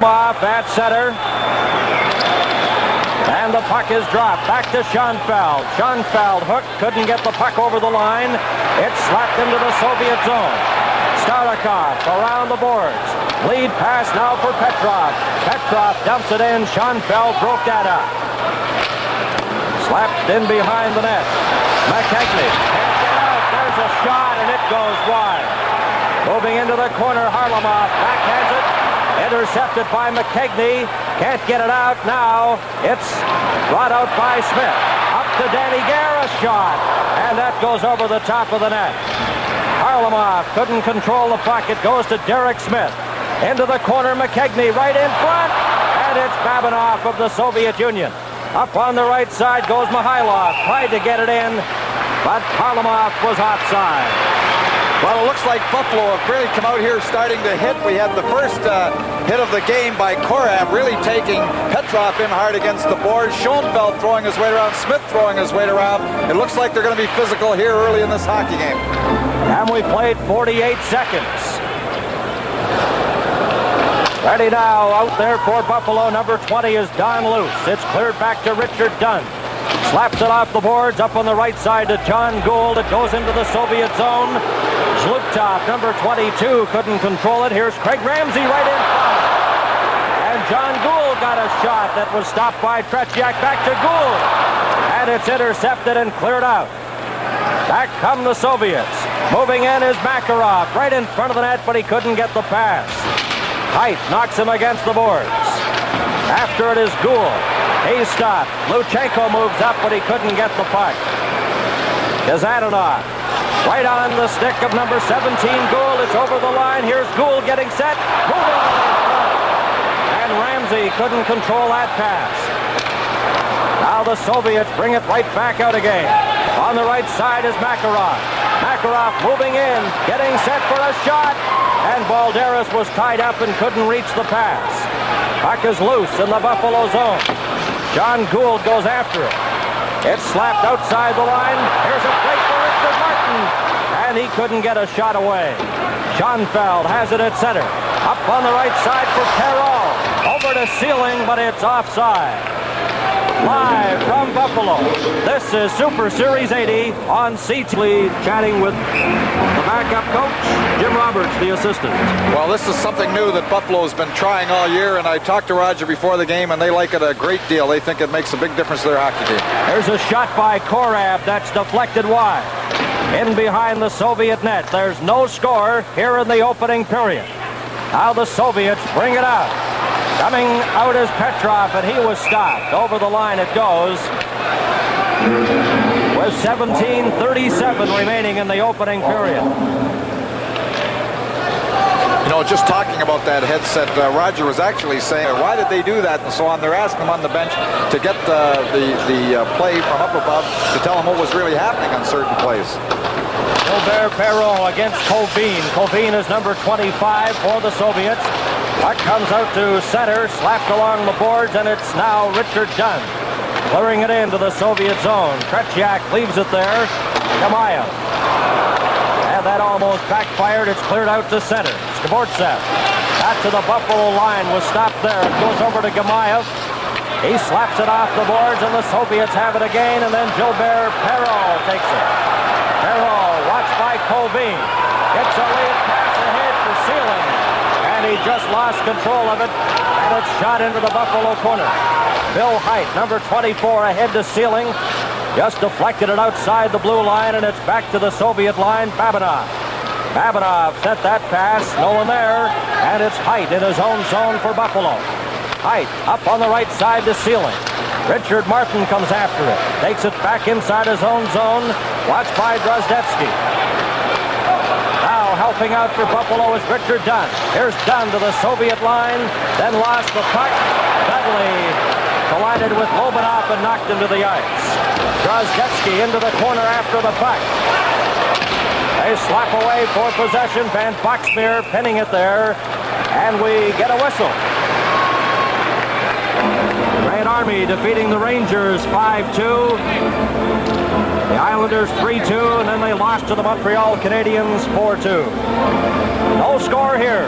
Off at center. And the puck is dropped. Back to Schoenfeld. Schoenfeld hooked, couldn't get the puck over the line. It's slapped into the Soviet zone. Starikov around the boards. Lead pass now for Petrov. Petrov dumps it in. Schoenfeld broke that up. Slapped in behind the net. McKegney can't get out. There's a shot and it goes wide. Moving into the corner, Harlamov backhands it. Intercepted by McKegney. Can't get it out now. It's brought out by Smith. Up to Danny Gare, a shot. And that goes over the top of the net. Harlamov couldn't control the puck. It goes to Derek Smith. Into the corner, McKegney right in front. And it's Babinov of the Soviet Union. Up on the right side goes Mikhailov. Tried to get it in, but Harlamov was offside. Well, it looks like Buffalo have really come out here starting to hit. We had the first hit of the game by Korab, really taking Petrov in hard against the boards. Schoenfeld throwing his weight around, Smith throwing his weight around. It looks like they're going to be physical here early in this hockey game. And we played 48 seconds. Ready now, out there for Buffalo. Number 20 is Don Luce. It's cleared back to Richard Dunn. Slaps it off the boards, up on the right side to John Gould. It goes into the Soviet zone. Zlutov, number 22, couldn't control it. Here's Craig Ramsey right in front. And John Gould got a shot that was stopped by Tretiak. Back to Gould. And it's intercepted and cleared out. Back come the Soviets. Moving in is Makarov, right in front of the net, but he couldn't get the pass. Height knocks him against the boards. After it is Gould. He's stopped. Luchenko moves up, but he couldn't get the puck. Kazanov. Right on the stick of number 17, Gould. It's over the line. Here's Gould getting set. Moving on in front. And Ramsey couldn't control that pass. Now the Soviets bring it right back out again. On the right side is Makarov. Makarov moving in, getting set for a shot. And Balderas was tied up and couldn't reach the pass. Puck is loose in the Buffalo zone. John Gould goes after it. It's slapped outside the line. Here's a break for Richard Martin. And he couldn't get a shot away. Schoenfeld has it at center. Up on the right side for Carroll. Over to Sealing, but it's offside. Live from Buffalo, this is Super Series 80 on CTV, chatting with the backup coach, Jim Roberts, the assistant. Well, this is something new that Buffalo's been trying all year, and I talked to Roger before the game, and they like it a great deal. They think it makes a big difference to their hockey team. There's a shot by Korab that's deflected wide. In behind the Soviet net. There's no score here in the opening period. Now the Soviets bring it out. Coming out is Petrov, and he was stopped. Over the line it goes. With 17:37 remaining in the opening period. You know, just talking about that headset, Roger was actually saying, why did they do that and so on? They're asking him on the bench to get the play from up above to tell him what was really happening on certain plays. Gilbert Perron against Kovin. Kovin is number 25 for the Soviets. Puck comes out to center, slapped along the boards, and it's now Richard Dunn clearing it into the Soviet zone. Tretiak leaves it there. Gamayev. And that almost backfired. It's cleared out to center. Skvortsev. Got to the Buffalo line, was stopped there. It goes over to Gamayev. He slaps it off the boards, and the Soviets have it again, and then Gilbert Perron takes it. Perron, watched by Kovin. Gets a lead pass ahead for Sealing. And he just lost control of it, and it's shot into the Buffalo corner. Bill Height, number 24, ahead to Sealing. Just deflected it outside the blue line, and it's back to the Soviet line. Babinov. Babinov sent that pass, no one there, and it's Height in his own zone for Buffalo. Height up on the right side to Sealing. Richard Martin comes after it. Takes it back inside his own zone. Watched by Drozdetsky. Now helping out for Buffalo is Richard Dunn. Here's Dunn to the Soviet line. Then lost the puck. Dudley collided with Lobanov and knocked him to the ice. Drozdetsky into the corner after the puck. They slap away for possession. Van Boxmeer pinning it there. And we get a whistle. Red Army defeating the Rangers 5-2. The Islanders 3-2, and then they lost to the Montreal Canadiens 4-2. No score here.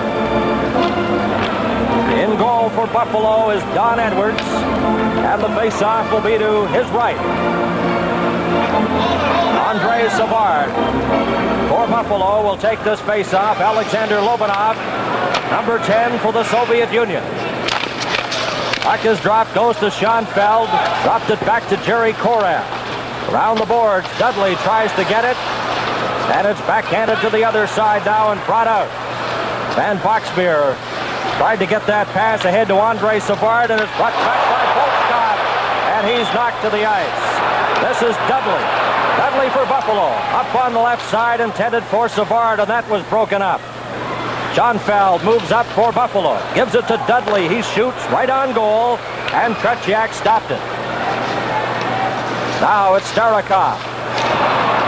In goal for Buffalo is Don Edwards, and the face-off will be to his right. Andre Savard for Buffalo will take this face-off. Alexander Lobanov, number 10 for the Soviet Union. Puck is dropped, goes to Schoenfeld. Dropped it back to Jerry Korab. Around the boards, Dudley tries to get it. And it's backhanded to the other side now and brought out. Van Boxmeer tried to get that pass ahead to Andre Savard, and it's brought back by Boltskov. And he's knocked to the ice. This is Dudley. Dudley for Buffalo. Up on the left side, intended for Savard, and that was broken up. Schoenfeld moves up for Buffalo. Gives it to Dudley. He shoots right on goal, and Tretiak stopped it. Now it's Starikov.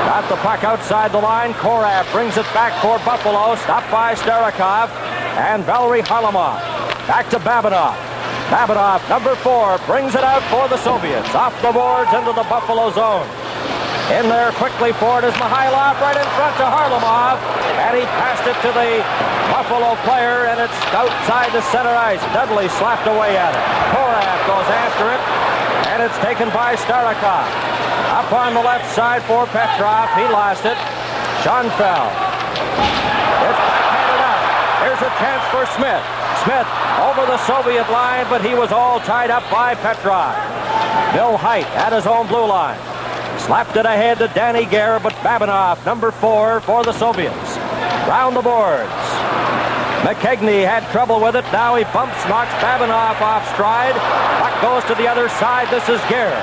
Got the puck outside the line. Korab brings it back for Buffalo. Stopped by Starikov and Valery Harlamov. Back to Babinov. Babinov, number 4, brings it out for the Soviets. Off the boards into the Buffalo zone. In there quickly for it is Mikhailov right in front to Harlamov. And he passed it to the Buffalo player, and it's outside the center ice. Dudley slapped away at it. Korab goes after it, and it's taken by Starikov. Up on the left side for Petrov. He lost it. Schoenfeld. It's backhanded out. Here's a chance for Smith. Smith over the Soviet line, but he was all tied up by Petrov. Bill Height at his own blue line. Slapped it ahead to Danny Gare, but Babinov, number 4 for the Soviets. Round the boards. McKegney had trouble with it. Now he bumps, knocks Babinov off stride. Puck goes to the other side. This is Gare.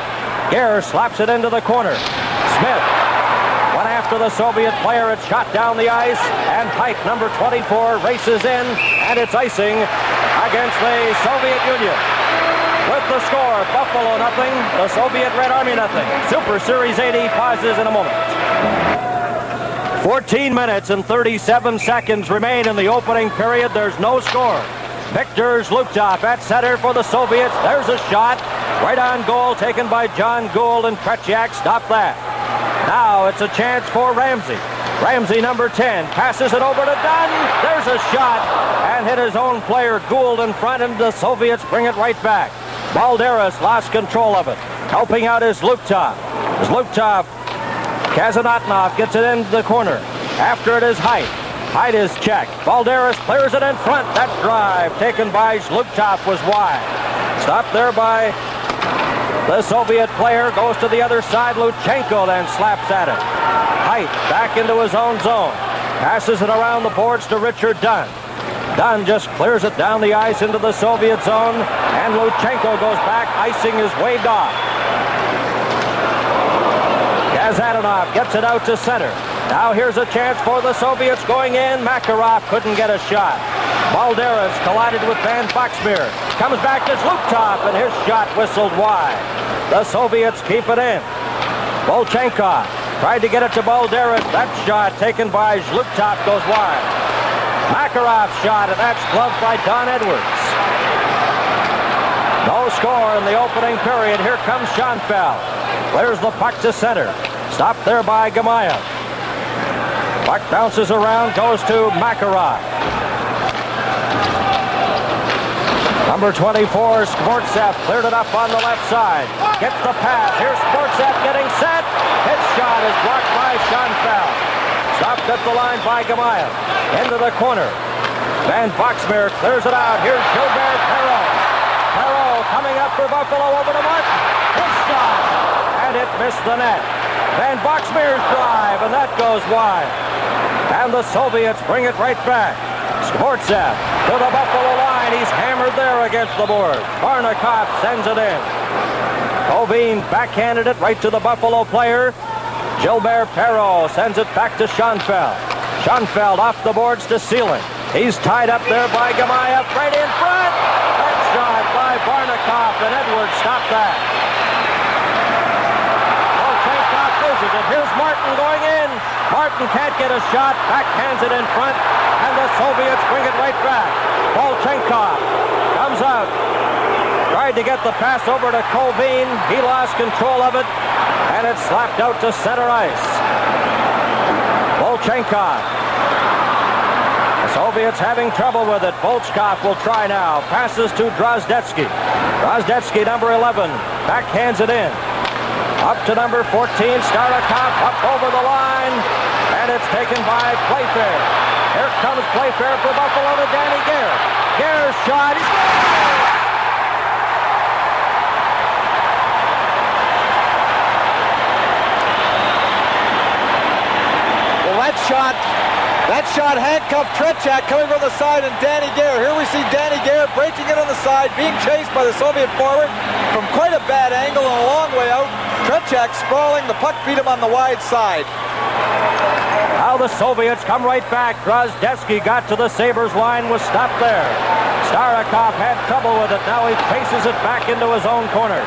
Gare slaps it into the corner. Smith went after the Soviet player. It's shot down the ice, and Height, number 24, races in, and it's icing against the Soviet Union. With the score, Buffalo nothing, the Soviet Red Army nothing. Super Series 80 pauses in a moment. 14 minutes and 37 seconds remain in the opening period. There's no score. Viktor Zlutov at center for the Soviets. There's a shot. Right on goal, taken by John Gould, and Tretiak stopped that. Now it's a chance for Ramsey. Ramsey, number 10, passes it over to Dunn. There's a shot, and hit his own player Gould in front, and the Soviets bring it right back. Balderas lost control of it. Helping out is Zlutov. Zlutov, Kazanotnov gets it into the corner. After it is Height. Height is checked. Balderas clears it in front. That drive taken by Zlutov was wide. Stopped there by the Soviet player. Goes to the other side. Luchenko then slaps at it. Height back into his own zone. Passes it around the boards to Richard Dunn. Dunn just clears it down the ice into the Soviet zone, and Luchenko goes back. Icing is waved off. Kazanov gets it out to center. Now here's a chance for the Soviets going in. Makarov couldn't get a shot. Balderas collided with Van Boxmeer. Comes back to Zlutov, and his shot whistled wide. The Soviets keep it in. Volchenkov tried to get it to Balderas. That shot taken by Zlutov goes wide. Makarov's shot, and that's gloved by Don Edwards. No score in the opening period. Here comes Schoenfeld. Clears the puck to center. Stopped there by Gamayev. Puck bounces around, goes to Makarov. Number 24, Skvortsev, cleared it up on the left side. Gets the pass. Here's Skvortsev getting set. His shot is blocked by Schoenfeld. Stopped at the line by Gamayev. Into the corner. Van Boxmeer clears it out. Here's Gilbert Perreault. Perreault coming up for Buffalo over to Martin. His shot. And it missed the net. Van Boxmeer's drive, and that goes wide. And the Soviets bring it right back. Skvortsev to the Buffalo line. He's hammered there against the board. Barnikov sends it in. Kovin backhanded it right to the Buffalo player. Gilbert Perreault sends it back to Schoenfeld. Schoenfeld off the boards to Seeling. He's tied up there by Gamayev right in front. That shot by Barnikov, and Edwards stopped that. Volchenkov loses it. Here's Martin going in. Martin can't get a shot. Backhands it in front, and the Soviets bring it right back. Volchenkov comes out. Tried to get the pass over to Kovin. He lost control of it, and it's slapped out to center ice. Volchenkov. Soviets having trouble with it. Volchkov will try now. Passes to Drozdetsky. Drozdetsky, number 11, backhands it in. Up to number 14, Starikov, up over the line, and it's taken by Playfair. Here comes Playfair for Buffalo to Danny Gare. Gare's shot. He scores! Well, that shot handcuffed Tretiak coming from the side, and Danny Gare. Here we see Danny Gare breaking it on the side, being chased by the Soviet forward from quite a bad angle and a long way out. Tretiak sprawling, the puck beat him on the wide side. Now the Soviets come right back. Drozdetsky got to the Sabres line, was stopped there. Starikov had trouble with it. Now he faces it back into his own corner.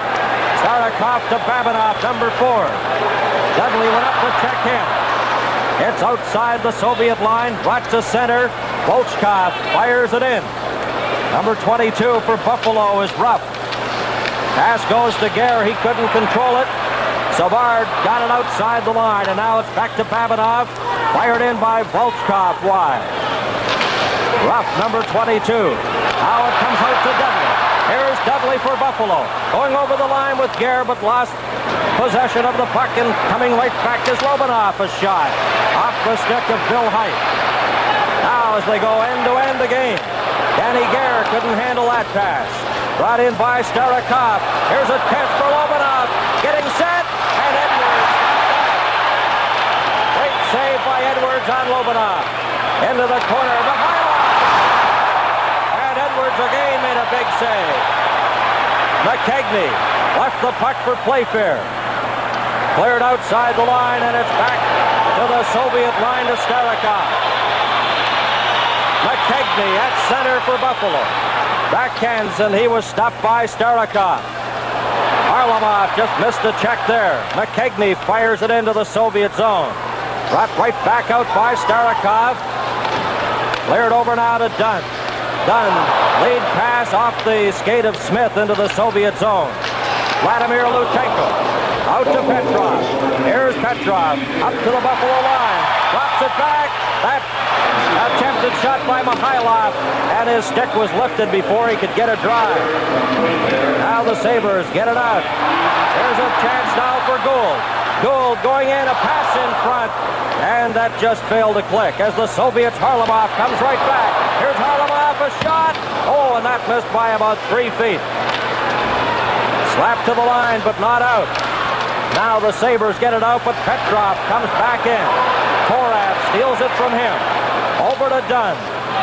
Starikov to Babinov, number 4. Dudley went up to check him. It's outside the Soviet line, brought to center. Volchkov fires it in. Number 22 for Buffalo is Ruff. Pass goes to Gare. He couldn't control it. Savard got it outside the line, and now it's back to Babinov. Fired in by Volchkov wide. Ruff, number 22. Now it comes out to Dudley. Here's Dudley for Buffalo. Going over the line with Gare, but lost possession of the puck, and coming right back is Lobanov. A shot off the stick of Bill Height. Now as they go end-to-end the game, Danny Gare couldn't handle that pass. Brought in by Starikov. Here's a chance for Lobanov. Getting set, and Edwards. Great save by Edwards on Lobanov. Into the corner, Mikhailov. And Edwards again made a big save. McKegney left the puck for Playfair. Cleared outside the line, and it's back to the Soviet line to Starikov. McKegney at center for Buffalo. Backhands, and he was stopped by Starikov. Varlamov just missed a check there. McKegney fires it into the Soviet zone. Brought right back out by Starikov. Cleared over now to Dunn. Dunn, lead pass off the skate of Smith into the Soviet zone. Vladimir Lutenko out to Petrov. Here's Petrov up to the Buffalo line. Drops it back. That attempted shot by Mikhailov, and his stick was lifted before he could get a drive. Now the Sabres get it out. There's a chance now for Gould. Gould going in, a pass in front, and that just failed to click as the Soviets' Varlamov comes right back. Here's Varlamov, a shot. Oh, and that missed by about 3 feet. Slapped to the line, but not out. Now the Sabres get it out, but Petrov comes back in. Korab steals it from him. Over to Dunn.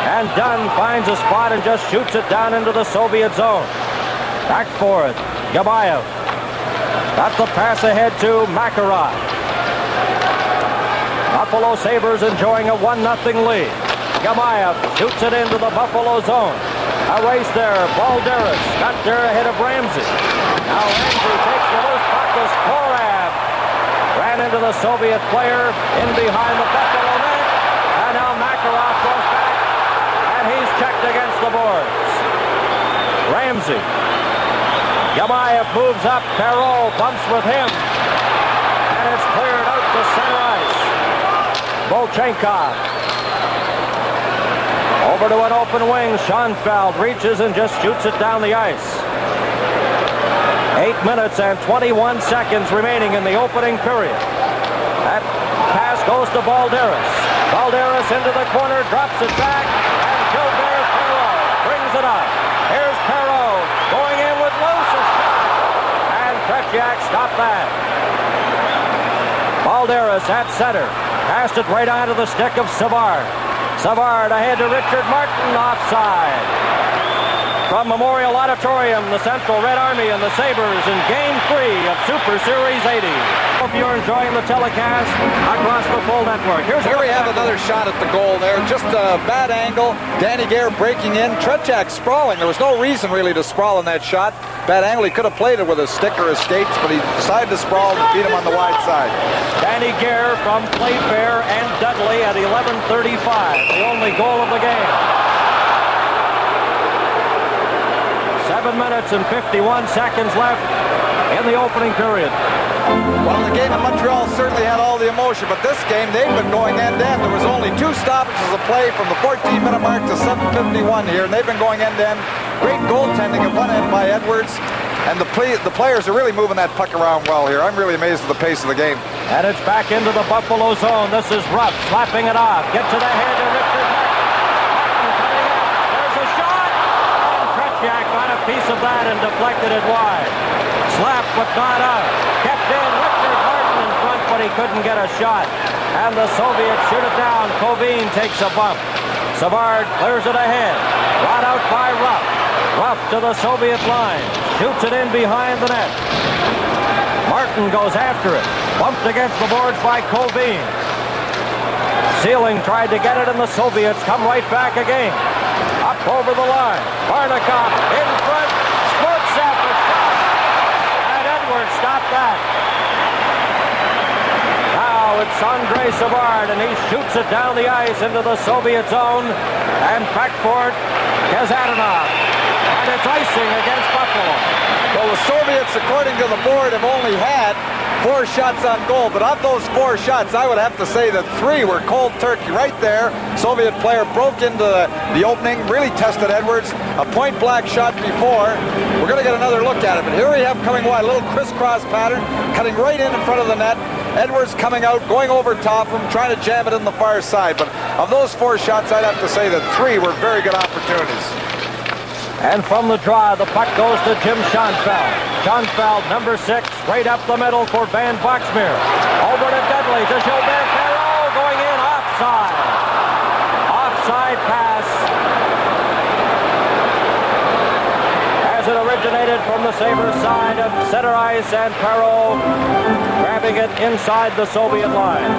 And Dunn finds a spot and just shoots it down into the Soviet zone. Back for it. Gabayev. Got the pass ahead to Makarov. Buffalo Sabres enjoying a 1-0 lead. Gabayev shoots it into the Buffalo zone. A race there. Balderas got there ahead of Ramsey. Now Ramsey takes the loose puck as Korab ran into the Soviet player in behind the Buffalo net. And now Makarov goes back, and he's checked against the boards. Ramsey. Gabayev moves up. Perreault bumps with him. And it's cleared out to center ice. Volchenkov. Over to an open wing. Schoenfeld reaches and just shoots it down the ice. 8 minutes and 21 seconds remaining in the opening period. That pass goes to Balderas. Balderas into the corner, drops it back, and Gilbert Perreault brings it up. Here's Perreault going in with Luce's shot, and Tretiak stopped that. Balderas at center. Passed it right onto the stick of Savard. Savard ahead to Richard Martin, offside. From Memorial Auditorium, the Central Red Army and the Sabres in Game 3 of Super Series 80. Hope you're enjoying the telecast across the full network. Here we have another shot at the goal there. Just a bad angle. Danny Gare breaking in. Tretiak sprawling. There was no reason really to sprawl in that shot. Bad angle. He could have played it with a stick or his skates, but he decided to sprawl and beat him on the wide side. Danny Gare from Playfair and Dudley at 11:35. The only goal of the game. 7 minutes and 51 seconds left in the opening period. Well, the game in Montreal certainly had all the emotion, but this game, they've been going end-to-end. There was only 2 stoppages of play from the 14-minute mark to 7:51 here, and they've been going end-to-end. Great goaltending at one end by Edwards, and the players are really moving that puck around well here. I'm really amazed at the pace of the game. And it's back into the Buffalo zone. This is Ruff slapping it off. Get to the head of Richard Martin coming up. There's a shot, and Tretiak got a piece of that and deflected it wide. Slapped but not out. Kept in. Richard Martin in front, but he couldn't get a shot. And the Soviets shoot it down. Kovin takes a bump. Savard clears it ahead. Brought out by Ruff. Ruff to the Soviet line. Shoots it in behind the net. Martin goes after it. Bumped against the boards by Kovin. Sealing tried to get it, and the Soviets come right back again. Up over the line. Barnikov in front. Splits after shot. And Edwards stopped that. Now it's Andrei Savard, and he shoots it down the ice into the Soviet zone. And back for it, Kazadanov. And it's icing against Buffalo. Well, the Soviets, according to the board, have only had 4 shots on goal, but of those 4 shots, I would have to say that 3 were cold turkey right there. Soviet player broke into the opening, really tested Edwards. A point-blank shot before. We're going to get another look at it, but here we have coming wide, a little crisscross pattern, cutting right in front of the net. Edwards coming out, going over top of him, trying to jam it in the far side. But of those 4 shots, I'd have to say that 3 were very good opportunities. And from the draw, the puck goes to Jim Schoenfeld. Schoenfeld, number 6, straight up the middle for Van Boxmeer. Over to Dudley, to Gilbert Perreault, going in offside. Offside pass. As it originated from the Sabres side of center ice, and Perreault grabbing it inside the Soviet line.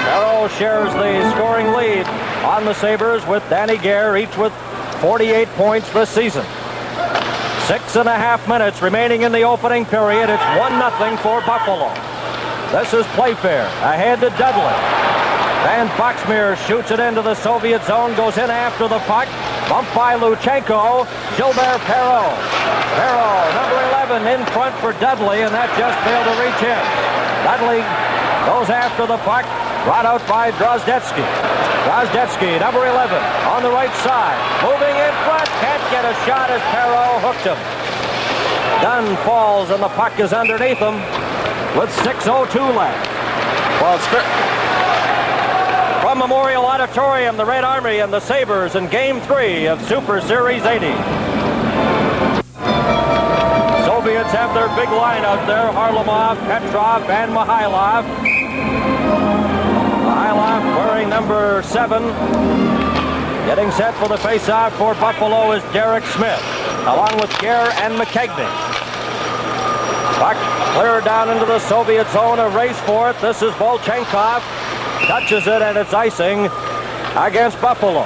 Perreault shares the scoring lead on the Sabres with Danny Gare, each with 48 points this season. 6.5 minutes remaining in the opening period. It's 1-0 for Buffalo. This is Playfair, ahead to Dudley. Van Boxmeer shoots it into the Soviet zone, goes in after the puck. Bumped by Luchenko. Gilbert Perreault. Perreault, number 11, in front for Dudley, and that just failed to reach him. Dudley goes after the puck, brought out by Drozdetsky. Drozdetsky, number 11, on the right side. Moving in front, can't get a shot as Perreault hooked him. Dunn falls, and the puck is underneath him with 6:02 left. Well, it's fair. From Memorial Auditorium, the Red Army and the Sabres in Game 3 of Super Series 80. Soviets have their big line out there. Harlamov, Petrov, and Mikhailov. Mikhailov wearing number 7. Getting set for the face-off for Buffalo is Derek Smith, along with Gare and McKegney. Puck cleared down into the Soviet zone. A race for it. This is Volchenkov. Touches it, and it's icing against Buffalo.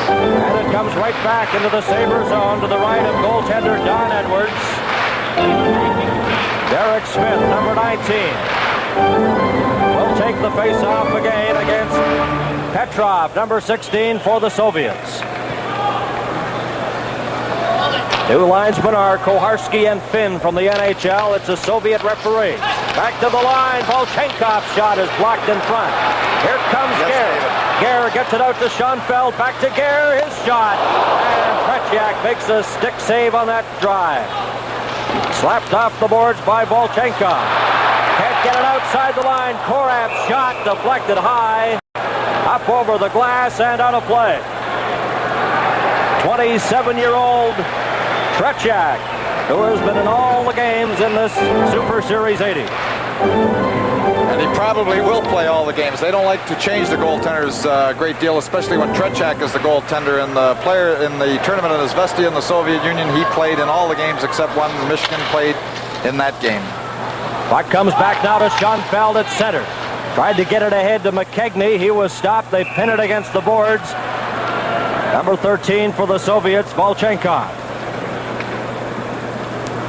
And it comes right back into the Sabre zone to the right of goaltender Don Edwards. Derek Smith, number 19, will take the face-off again against Petrov, number 16, for the Soviets. New linesmen are Koharski and Finn from the NHL. It's a Soviet referee. Back to the line. Volchenkov's shot is blocked in front. Here comes Gare. Gare gets it out to Schoenfeld. Back to Gare. His shot. And Tretiak makes a stick save on that drive. Slapped off the boards by Volchenkov. Can't get it outside the line. Korab's shot deflected high. Up over the glass and out of play. 27-year-old Tretiak, who has been in all the games in this Super Series 80. And he probably will play all the games. They don't like to change the goaltenders a great deal, especially when Tretiak is the goaltender. And the player in the tournament in Izvestia in the Soviet Union, he played in all the games except one. Michigan played in that game. Puck comes back now to Schoenfeld at center. Tried to get it ahead to McKegney. He was stopped. They pin it against the boards. Number 13 for the Soviets, Volchenkov.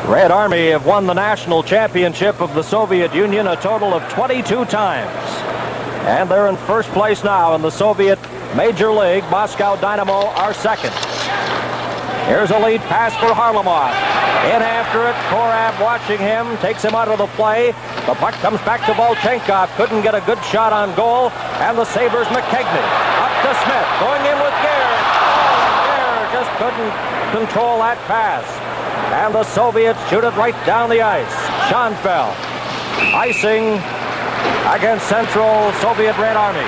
Red Army have won the national championship of the Soviet Union a total of 22 times. And they're in first place now in the Soviet Major League, Moscow Dynamo are second. Here's a lead pass for Harlamov. In after it, Korab watching him, takes him out of the play. The puck comes back to Volchenkov. Couldn't get a good shot on goal. And the Sabres, McKegney. Up to Smith, going in with Gare. Oh, Gare just couldn't control that pass. And the Soviets shoot it right down the ice. Schoenfeld icing against Central Soviet Red Army.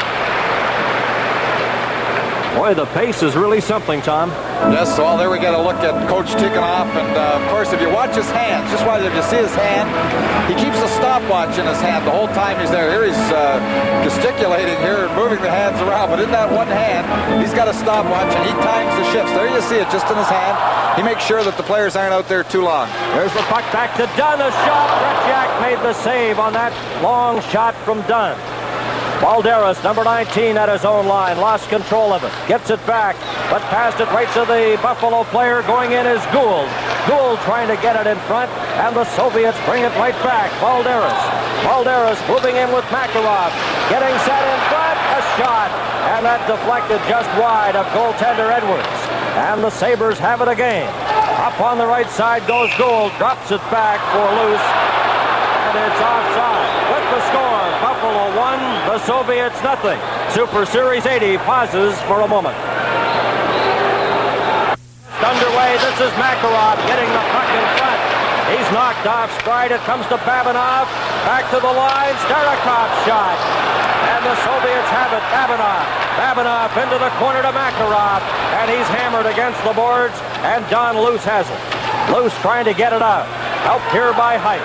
Boy, the pace is really something, Tom. Yes, well, there we get a look at Coach Tikhonov, and of course, if you watch his hands, just watch, if you see his hand, he keeps a stopwatch in his hand the whole time he's there. Here he's gesticulating here and moving the hands around, but in that one hand, he's got a stopwatch, and he times the shifts. There you see it, just in his hand. He makes sure that the players aren't out there too long. There's the puck back to Dunn, a shot. Tretiak made the save on that long shot from Dunn. Balderas, number 19, at his own line, lost control of it, gets it back, but passed it right to the Buffalo player. Going in is Gould. Gould trying to get it in front, and the Soviets bring it right back. Balderas moving in with Makarov, getting set in front, a shot, and that deflected just wide of goaltender Edwards. And the Sabres have it again. Up on the right side goes Gould, drops it back for Loose, and it's offside. With the score, Buffalo 1, the Soviets nothing. Super Series 80 pauses for a moment. Underway, this is Makarov getting the puck in front. He's knocked off stride. It comes to Babinov. Back to the line. Starokov's shot. And the Soviets have it. Babinov into the corner to Makarov. And he's hammered against the boards. And Don Luce has it. Luce trying to get it out. Helped here by Height.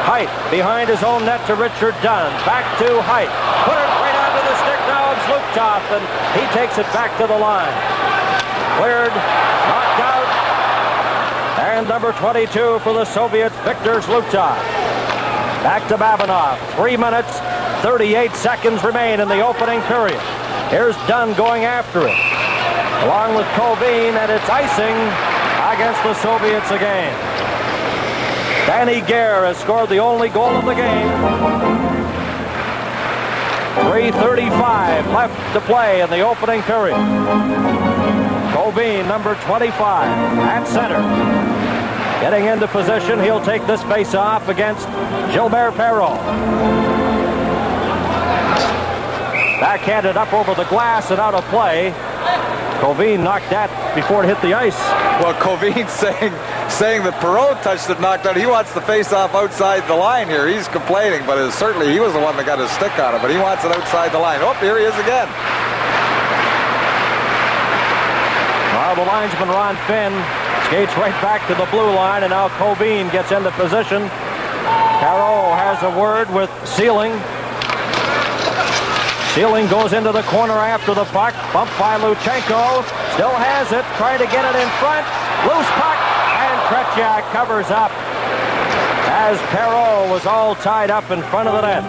Height behind his own net to Richard Dunn. Back to Height. Put it right onto the stick now of Zlukov, and he takes it back to the line. Cleared, knocked out, and number 22 for the Soviets, Viktor Zlukov. Back to Babinov. 3 minutes, 38 seconds remain in the opening period. Here's Dunn going after it, along with Kovin, and it's icing against the Soviets again. Danny Gare has scored the only goal of the game. 3:35 left to play in the opening period. Kovin, number 25, at center. Getting into position, he'll take this face-off against Gilbert Perreault. Backhanded up over the glass and out of play. Kovin knocked that before it hit the ice. Well, Kovin's saying that Perreault touched it, knocked out. He wants the face-off outside the line here. He's complaining, but certainly he was the one that got his stick on it, but he wants it outside the line. Oh, here he is again. Well, the linesman, Ron Finn, skates right back to the blue line, and now Kovin gets into position. Perreault has a word with Sealing. Sealing goes into the corner after the puck. Bumped by Luchenko. Still has it. Trying to get it in front. Loose puck. And Tretiak covers up as Perreault was all tied up in front of the net.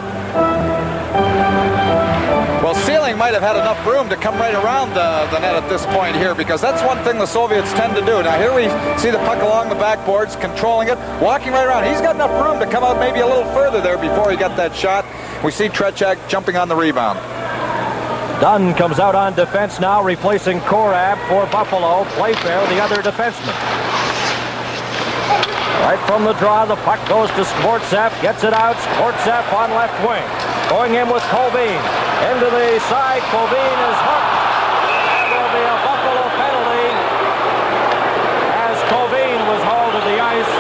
Well, Sealing might have had enough room to come right around the net at this point here, because that's one thing the Soviets tend to do. Now here we see the puck along the backboards, controlling it, walking right around. He's got enough room to come out maybe a little further there before he got that shot. We see Tretiak jumping on the rebound. Dunn comes out on defense now, replacing Korab for Buffalo. Playfair, the other defenseman. Right from the draw, the puck goes to Skvortsov, gets it out. Skvortsov on left wing. Going in with Kovin. Into the side, Kovin is hooked. That will be a Buffalo penalty, as Kovin was hauled to the ice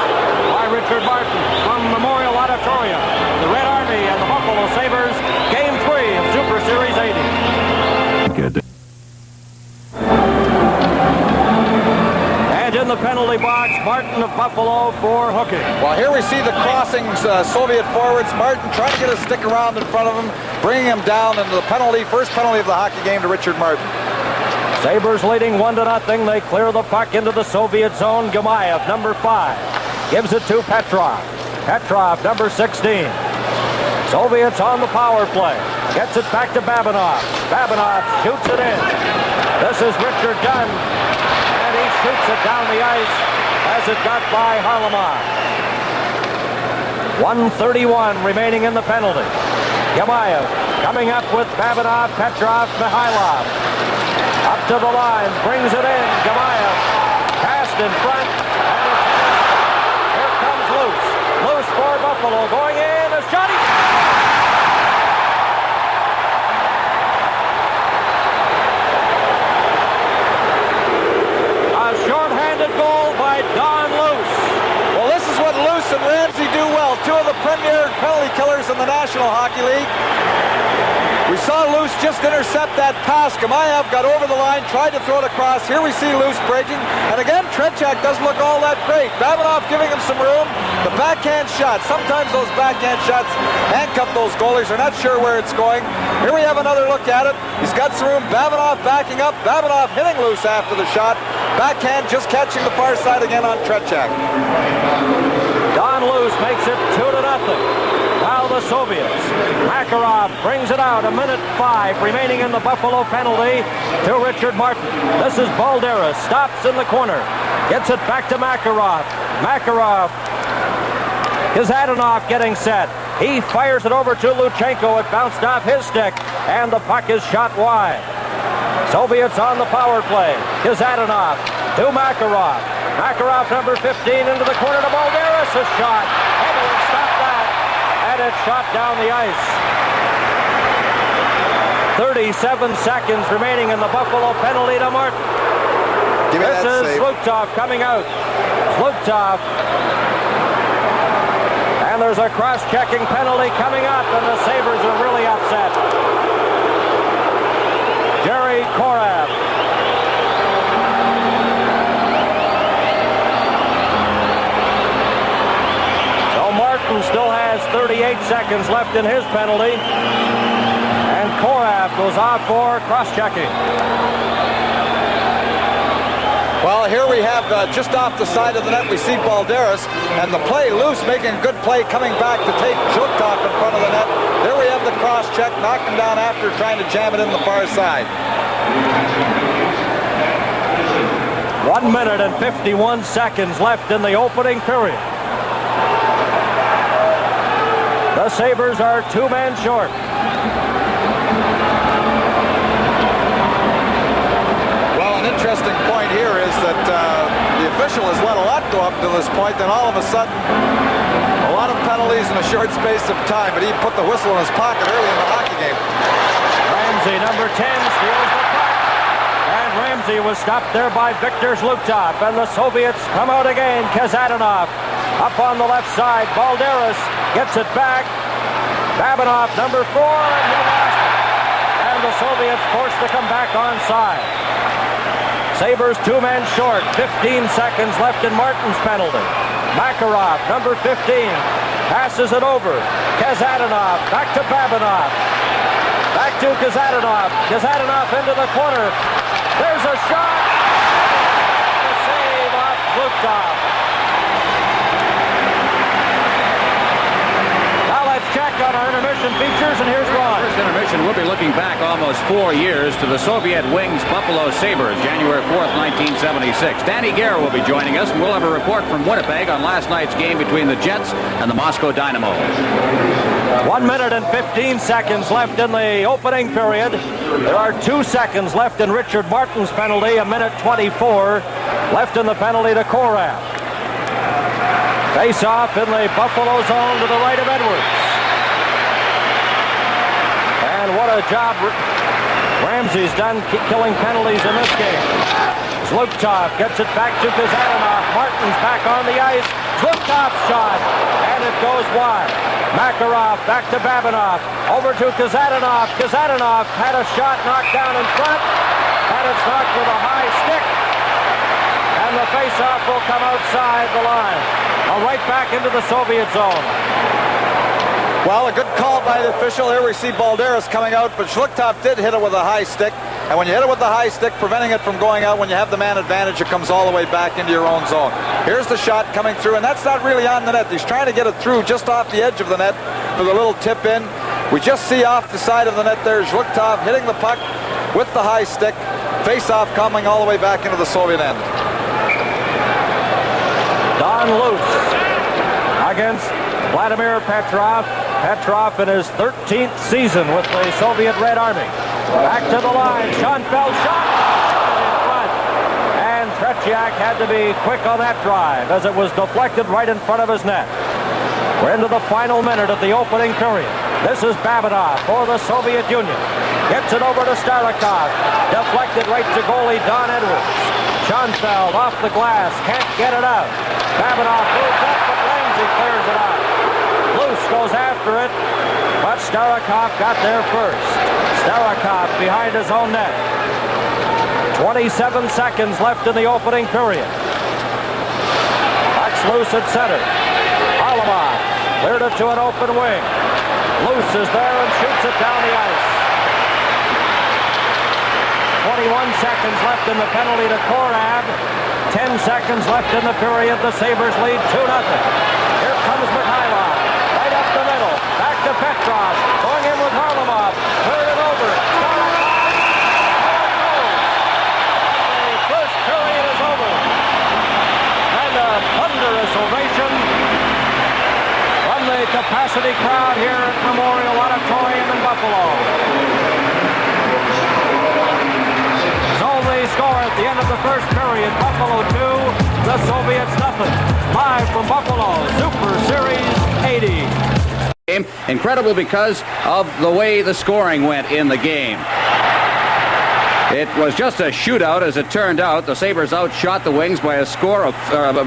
by Richard Martin from Memorial Auditorium. The Red Army and the Buffalo Sabres, Game 3 of Super Series 80. Good. And in the penalty box, Martin of Buffalo for hooking. Well, here we see the crossings, Soviet forwards. Martin trying to get a stick around in front of him, bringing him down into the penalty, first penalty of the hockey game to Richard Martin. Sabres leading 1-0. They clear the puck into the Soviet zone. Gamayev, number 5, gives it to Petrov. Petrov, number 16. Soviets on the power play. Gets it back to Babinov. Babinov shoots it in. This is Richard Dunn. And he shoots it down the ice as it got by Harlamov. 1:31 remaining in the penalty. Gamayev coming up with Babinov, Petrov, Mihailov. Up to the line, brings it in. Gamayev passed in front. And here comes Luce. Luce for Buffalo, going in. A shot. A short-handed goal by Don Luce. Well, this is what Luce and Ramsey do well. Two of the premier penalty killers in the National Hockey League. We saw Luce just intercept that pass. Gamayev got over the line, tried to throw it across. Here we see Luce breaking. And again, Tretiak doesn't look all that great. Babinov giving him some room. The backhand shot. Sometimes those backhand shots handcuff those goalies. They're not sure where it's going. Here we have another look at it. He's got some room. Babinov backing up. Babinov hitting Luce after the shot. Backhand just catching the far side again on Tretiak. Don Luce makes it 2-0. Now the Soviets. Makarov brings it out. 1:05 remaining in the Buffalo penalty to Richard Martin. This is Balderas. Stops in the corner. Gets it back to Makarov. Makarov. Kazadanov getting set. He fires it over to Luchenko. It bounced off his stick. And the puck is shot wide. Soviets on the power play. Kazadanov to Makarov. Makarov, number 15, into the corner to Balderas. A shot. Edwards stopped that. And it's shot down the ice. 37 seconds remaining in the Buffalo penalty to Martin. This is Zlutov coming out. Zlutov. And there's a cross-checking penalty coming up, and the Sabres are really upset. Jerry Korab. Martin still has 38 seconds left in his penalty. And Korab goes out for cross-checking. Well, here we have just off the side of the net, we see Balderas. And the play, Luce making a good play coming back to take Zlutov in front of the net. There we have the cross-check, knocked him down after trying to jam it in the far side. 1 minute and 51 seconds left in the opening period. The Sabres are 2 men short. Well, an interesting point here is that the official has let a lot go up to this point, then all of a sudden, a lot of penalties in a short space of time, but he put the whistle in his pocket early in the hockey game. Ramsey, number 10, steals the puck. And Ramsey was stopped there by Viktor Zlutov. And the Soviets come out again. Kazadanov up on the left side. Balderas gets it back. Babinov, number 4, and he lost it. And the Soviets forced to come back onside. Sabres 2 men short. 15 seconds left in Martin's penalty. Makarov, number 15, passes it over. Kazadanov, back to Babinov. Back to Kazadanov. Kazadanov into the corner. There's a shot. The save off Zlutov. Check on our intermission features, and here's Ron. First intermission, we'll be looking back almost 4 years to the Soviet Wings Buffalo Sabres, January 4th, 1976. Danny Gare will be joining us, and we'll have a report from Winnipeg on last night's game between the Jets and the Moscow Dynamo. 1 minute and 15 seconds left in the opening period. There are 2 seconds left in Richard Martin's penalty, 1:24 left in the penalty to Korab. Face-off in the Buffalo zone to the right of Edwards. And what a job Ramsey's done killing penalties in this game. Zlutov gets it back to Kazadanov. Martin's back on the ice. Zlutov's shot, and it goes wide. Makarov back to Babinov. Over to Kazadanov. Kazadanov had a shot knocked down in front, and it's knocked with a high stick. And the face-off will come outside the line. Now right back into the Soviet zone. Well, a good call by the official. Here we see Balderas coming out, but Zlutov did hit it with a high stick. And when you hit it with the high stick, preventing it from going out, when you have the man advantage, it comes all the way back into your own zone. Here's the shot coming through, and that's not really on the net. He's trying to get it through just off the edge of the net with a little tip in. We just see off the side of the net there, Zlutov hitting the puck with the high stick. Face-off coming all the way back into the Soviet end. Don Luce against Vladimir Petrov. Petrov in his 13th season with the Soviet Red Army. Back to the line. Schoenfeld shot. In front. And Tretiak had to be quick on that drive as it was deflected right in front of his net. We're into the final minute of the opening period. This is Babinov for the Soviet Union. Gets it over to Starikov. Deflected right to goalie Don Edwards. Schoenfeld off the glass. Can't get it out. Babinov moves up, but Lindsay clears it out. Loose goes after it, but Starikov got there first. Starikov behind his own net. 27 seconds left in the opening period. Puck's loose at center. Harlamov cleared it to an open wing. Loose is there and shoots it down the ice. 21 seconds left in the penalty to Korab. 10 seconds left in the period. The Sabres lead 2-0. Here comes Mikhailov. Right up the middle. Back to Petrov. Going in with Harlamov. Cleared it over. The first period is over. And a thunderous ovation from the capacity crowd here at Memorial Auditorium in Buffalo. So they score at the end of the first period. Buffalo 2, the Soviets nothing. Live from Buffalo, Super Series 80. Incredible because of the way the scoring went in the game. It was just a shootout, as it turned out. The Sabres outshot the Wings by a score of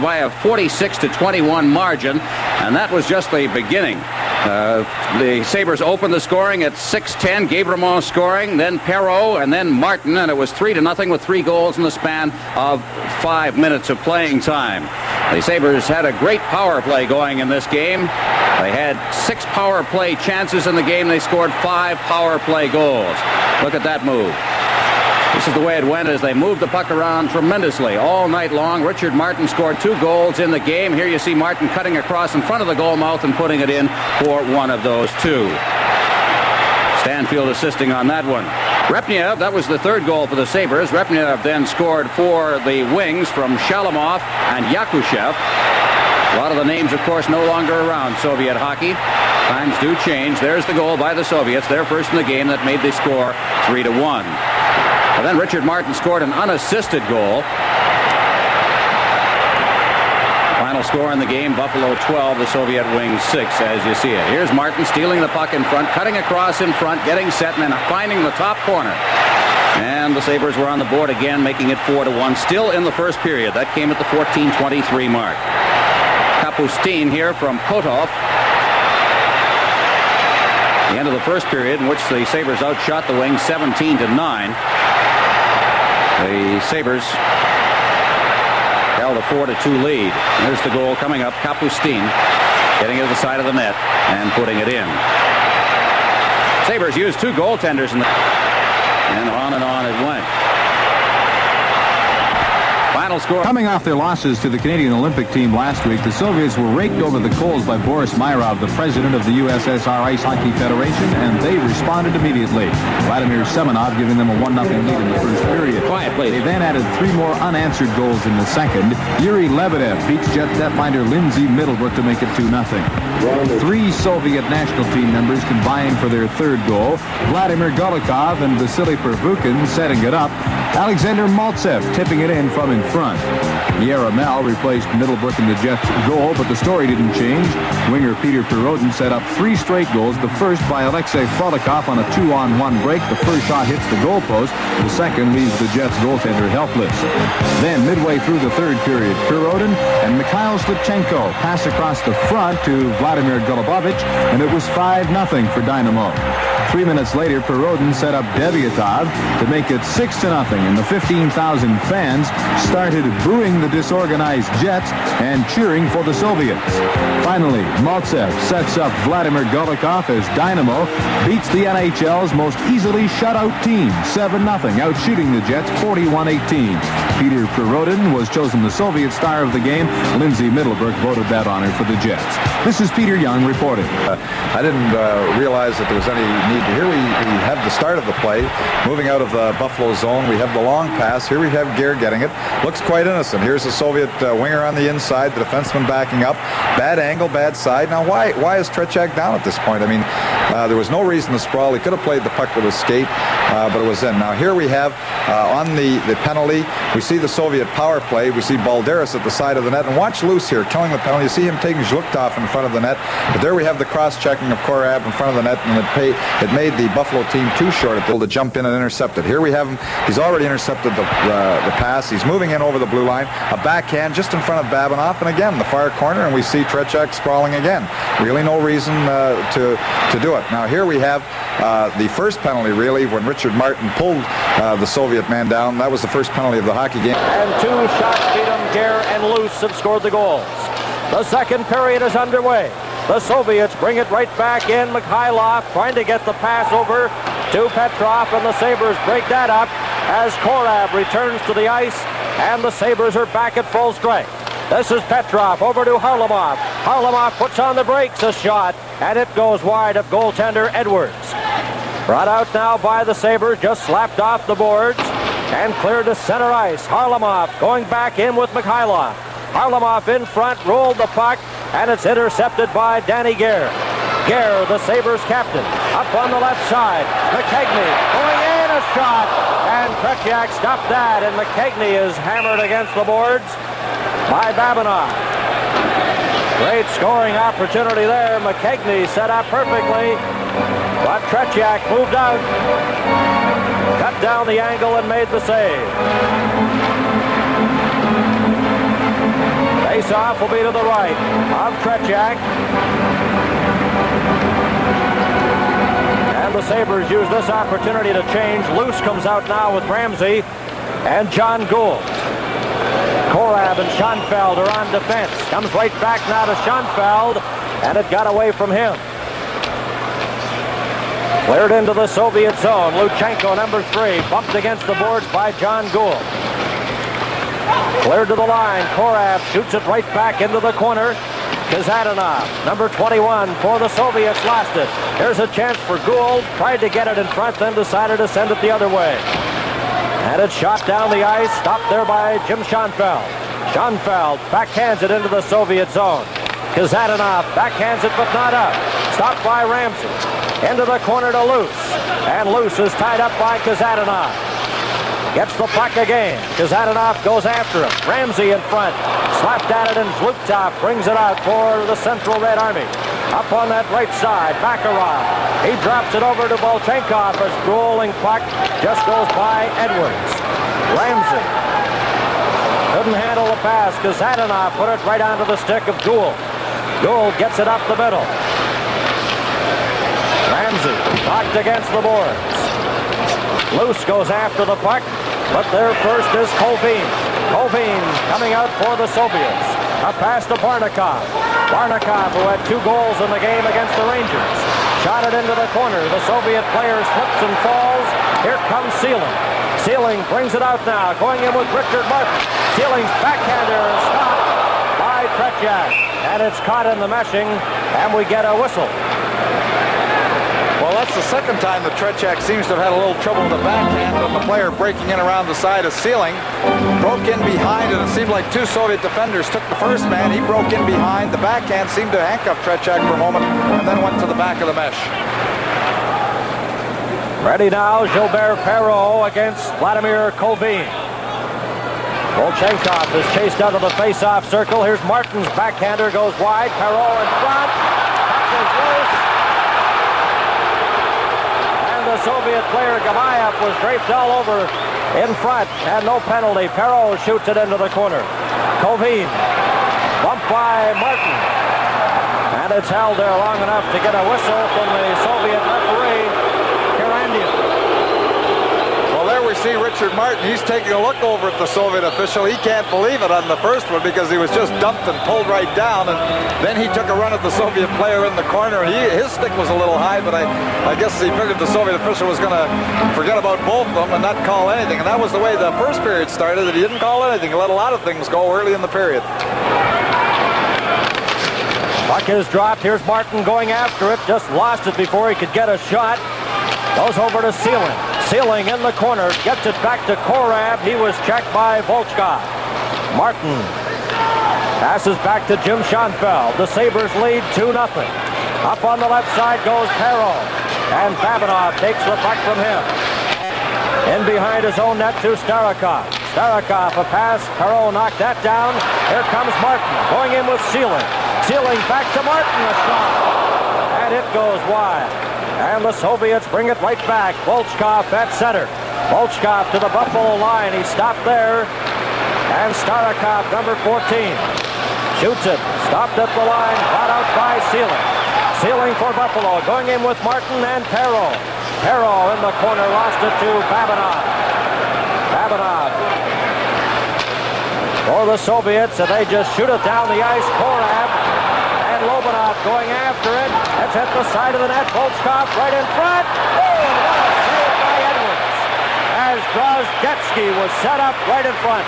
by a 46-21 margin, and that was just the beginning. The Sabres opened the scoring at 6:10. Guébremont scoring, then Perreault, and then Martin, and it was 3-0 with 3 goals in the span of 5 minutes of playing time. The Sabres had a great power play going in this game. They had 6 power play chances in the game. They scored 5 power play goals. Look at that move. This is the way it went as they moved the puck around tremendously all night long. Richard Martin scored 2 goals in the game. Here you see Martin cutting across in front of the goal mouth and putting it in for one of those 2. Stanfield assisting on that one. Repniev, that was the 3rd goal for the Sabres. Repniev then scored for the Wings from Shalamov and Yakushev. A lot of the names, of course, no longer around Soviet hockey. Times do change. There's the goal by the Soviets. Their first in the game that made the score 3-1. And then Richard Martin scored an unassisted goal. Final score in the game, Buffalo 12, the Soviet Wings 6, as you see it. Here's Martin stealing the puck in front, cutting across in front, getting set, and then finding the top corner. And the Sabres were on the board again, making it 4-1, still in the first period. That came at the 14:23 mark. Kapustin here from Kotov. The end of the first period, in which the Sabres outshot the Wings 17-9. The Sabres held a 4-2 lead. There's the goal coming up. Kapustin getting it to the side of the net and putting it in. Sabres used 2 goaltenders in the... and on it went. Final score. Coming off their losses to the Canadian Olympic team last week, the Soviets were raked over the coals by Boris Myrov, the president of the USSR Ice Hockey Federation, and they responded immediately. Vladimir Semenov giving them a 1-0 lead in the first period. Quiet, please. They then added 3 more unanswered goals in the second. Yuri Lebedev beats Jet netminder Lindsay Middlebrook to make it 2-0. 3 Soviet national team members combined for their 3rd goal. Vladimir Golikov and Vasily Pervukin setting it up. Alexander Maltsev tipping it in from in front. Yaramel replaced Middlebrook in the Jets' goal, but the story didn't change. Winger Peter Perodin set up 3 straight goals. The first by Alexei Frolikov on a 2-on-1 break. The first shot hits the goalpost. The second leaves the Jets' goaltender helpless. Then, midway through the 3rd period, Perodin and Mikhail Slipchenko pass across the front to Vladimir Golubovich, and it was 5-0 for Dynamo. 3 minutes later, Perodin set up Deviatov to make it 6-0, and the 15,000 fans started booing the disorganized Jets and cheering for the Soviets. Finally, Maltsev sets up Vladimir Golikov as Dynamo beats the NHL's most easily shutout team, 7-0, outshooting the Jets 41-18. Peter Perodin was chosen the Soviet star of the game. Lindsay Middlebrook voted that honor for the Jets. This is Peter Young reporting. I didn't realize that there was any need here we have the start of the play. Moving out of the Buffalo zone, we have the long pass. Here we have Gare getting it. Looks quite innocent. Here's the Soviet winger on the inside, the defenseman backing up. Bad angle, bad side. Now, why is Tretiak down at this point? I mean, there was no reason to sprawl. He could have played the puck with his skate, but it was in. Now, here we have on the penalty, we see the Soviet power play. We see Balderas at the side of the net. And watch Loose here, killing the penalty. You see him taking Zhluktov in front of the net. But there we have the cross-checking of Korab in front of the net, and it made the Buffalo team too short to jump in and intercept it. Here we have him. He's already intercepted the pass. He's moving in over the blue line. A backhand just in front of Babinoff, and again, the far corner, and we see Tretiak sprawling again. Really no reason to do it. Now, here we have the first penalty, really, when Richard Martin pulled the Soviet man down. That was the first penalty of the hockey game. And 2 shots beat him. Gare and Loose have scored the goals. The second period is underway. The Soviets bring it right back in. Mikhailov trying to get the pass over to Petrov, and the Sabres break that up as Korab returns to the ice, and the Sabres are back at full strength. This is Petrov over to Harlamov. Harlamov puts on the brakes, a shot, and it goes wide of goaltender Edwards. Brought out now by the Sabres, just slapped off the boards and cleared to center ice. Harlamov going back in with Mikhailov. Harlamov in front, rolled the puck, and it's intercepted by Danny Gare. Gare, the Sabres captain, up on the left side. McKegney going in, a shot, and Tretiak stopped that, and McKegney is hammered against the boards by Babinoff. Great scoring opportunity there. McKegney set up perfectly, but Tretiak moved out, cut down the angle, and made the save. Face-off will be to the right of Tretiak. And the Sabres use this opportunity to change. Loose comes out now with Ramsey and John Gould. Korab and Schoenfeld are on defense. Comes right back now to Schoenfeld, and it got away from him. Cleared into the Soviet zone. Luchenko, number 3, bumped against the boards by John Gould. Cleared to the line. Korab shoots it right back into the corner. Kazadanov, number 21 for the Soviets, lost it. Here's a chance for Gould. Tried to get it in front, then decided to send it the other way. And it's shot down the ice, stopped there by Jim Schoenfeld. Schoenfeld backhands it into the Soviet zone. Kazadanov backhands it, but not up. Stopped by Ramsey. Into the corner to Loose. And Loose is tied up by Kazadanov. Gets the puck again. Kazadanov goes after him. Ramsey in front. Slapped at it, and Zhluktov brings it out for the Central Red Army. Up on that right side, Makarov. He drops it over to Bolchenkov. A rolling puck just goes by Edwards. Ramsey couldn't handle the pass. Kazadanov put it right onto the stick of Gould. Gould gets it up the middle. Ramsey knocked against the boards. Loose goes after the puck, but there first is Colvin. Colvin coming out for the Soviets. A pass to Barnikov. Barnikov, who had 2 goals in the game against the Rangers. Shot it into the corner. The Soviet player slips and falls. Here comes Sealing. Sealing brings it out now, going in with Richard Martin. Sealing's backhander is stopped by Tretiak. And it's caught in the meshing, and we get a whistle. Well, that's the second time that Tretiak seems to have had a little trouble with the backhand, and the player breaking in around the side of Sealing broke in behind, and it seemed like 2 Soviet defenders took the first man. He broke in behind. The backhand seemed to handcuff Tretiak for a moment, and then went to the back of the mesh. Ready now, Gilbert Perreault against Vladimir Colvin. Bolchenkov is chased out of the face-off circle. Here's Martin's backhander, goes wide. Perreault in front. Puck is loose. The Soviet player Gamayev was draped all over in front, and no penalty. Perreault shoots it into the corner. Colvin bumped by Martin, and it's held there long enough to get a whistle from the Soviet referee, Karandian. Well, there we see Richard Martin. He's taking a look over at the Soviet official. He can't believe it on the first one because he was just dumped and pulled right down, and then he took a run at the Soviet player in the corner. His stick was a little high, but I guess he figured the Soviet official was going to forget about both of them and not call anything. And that was the way the first period started, that he didn't call anything. He let a lot of things go early in the period. Puck is dropped. Here's Martin going after it. Just lost it before he could get a shot. Goes over to Sealing. Sealing in the corner. Gets it back to Korab. He was checked by Volchkov. Martin passes back to Jim Schoenfeld. The Sabres lead 2-0. Up on the left side goes Perreault. And Babinov takes the puck from him. In behind his own net to Starikov. Starikov, a pass. Perreault knocked that down. Here comes Martin. Going in with Sealing. Sealing back to Martin. A shot. And it goes wide. And the Soviets bring it right back. Volchkov at center. Volchkov to the Buffalo line. He stopped there. And Starikov, number 14, shoots it. Stopped at the line. Brought out by Sealing. Sealing for Buffalo. Going in with Martin and Perreault. Perreault in the corner. Lost it to Babinov. Babinov for the Soviets. And they just shoot it down the ice. Korab. And Lobanov going after it. It's at the side of the net. Volchkov right in front. Oh, and what a save by Edwards. As Drozdetsky was set up right in front.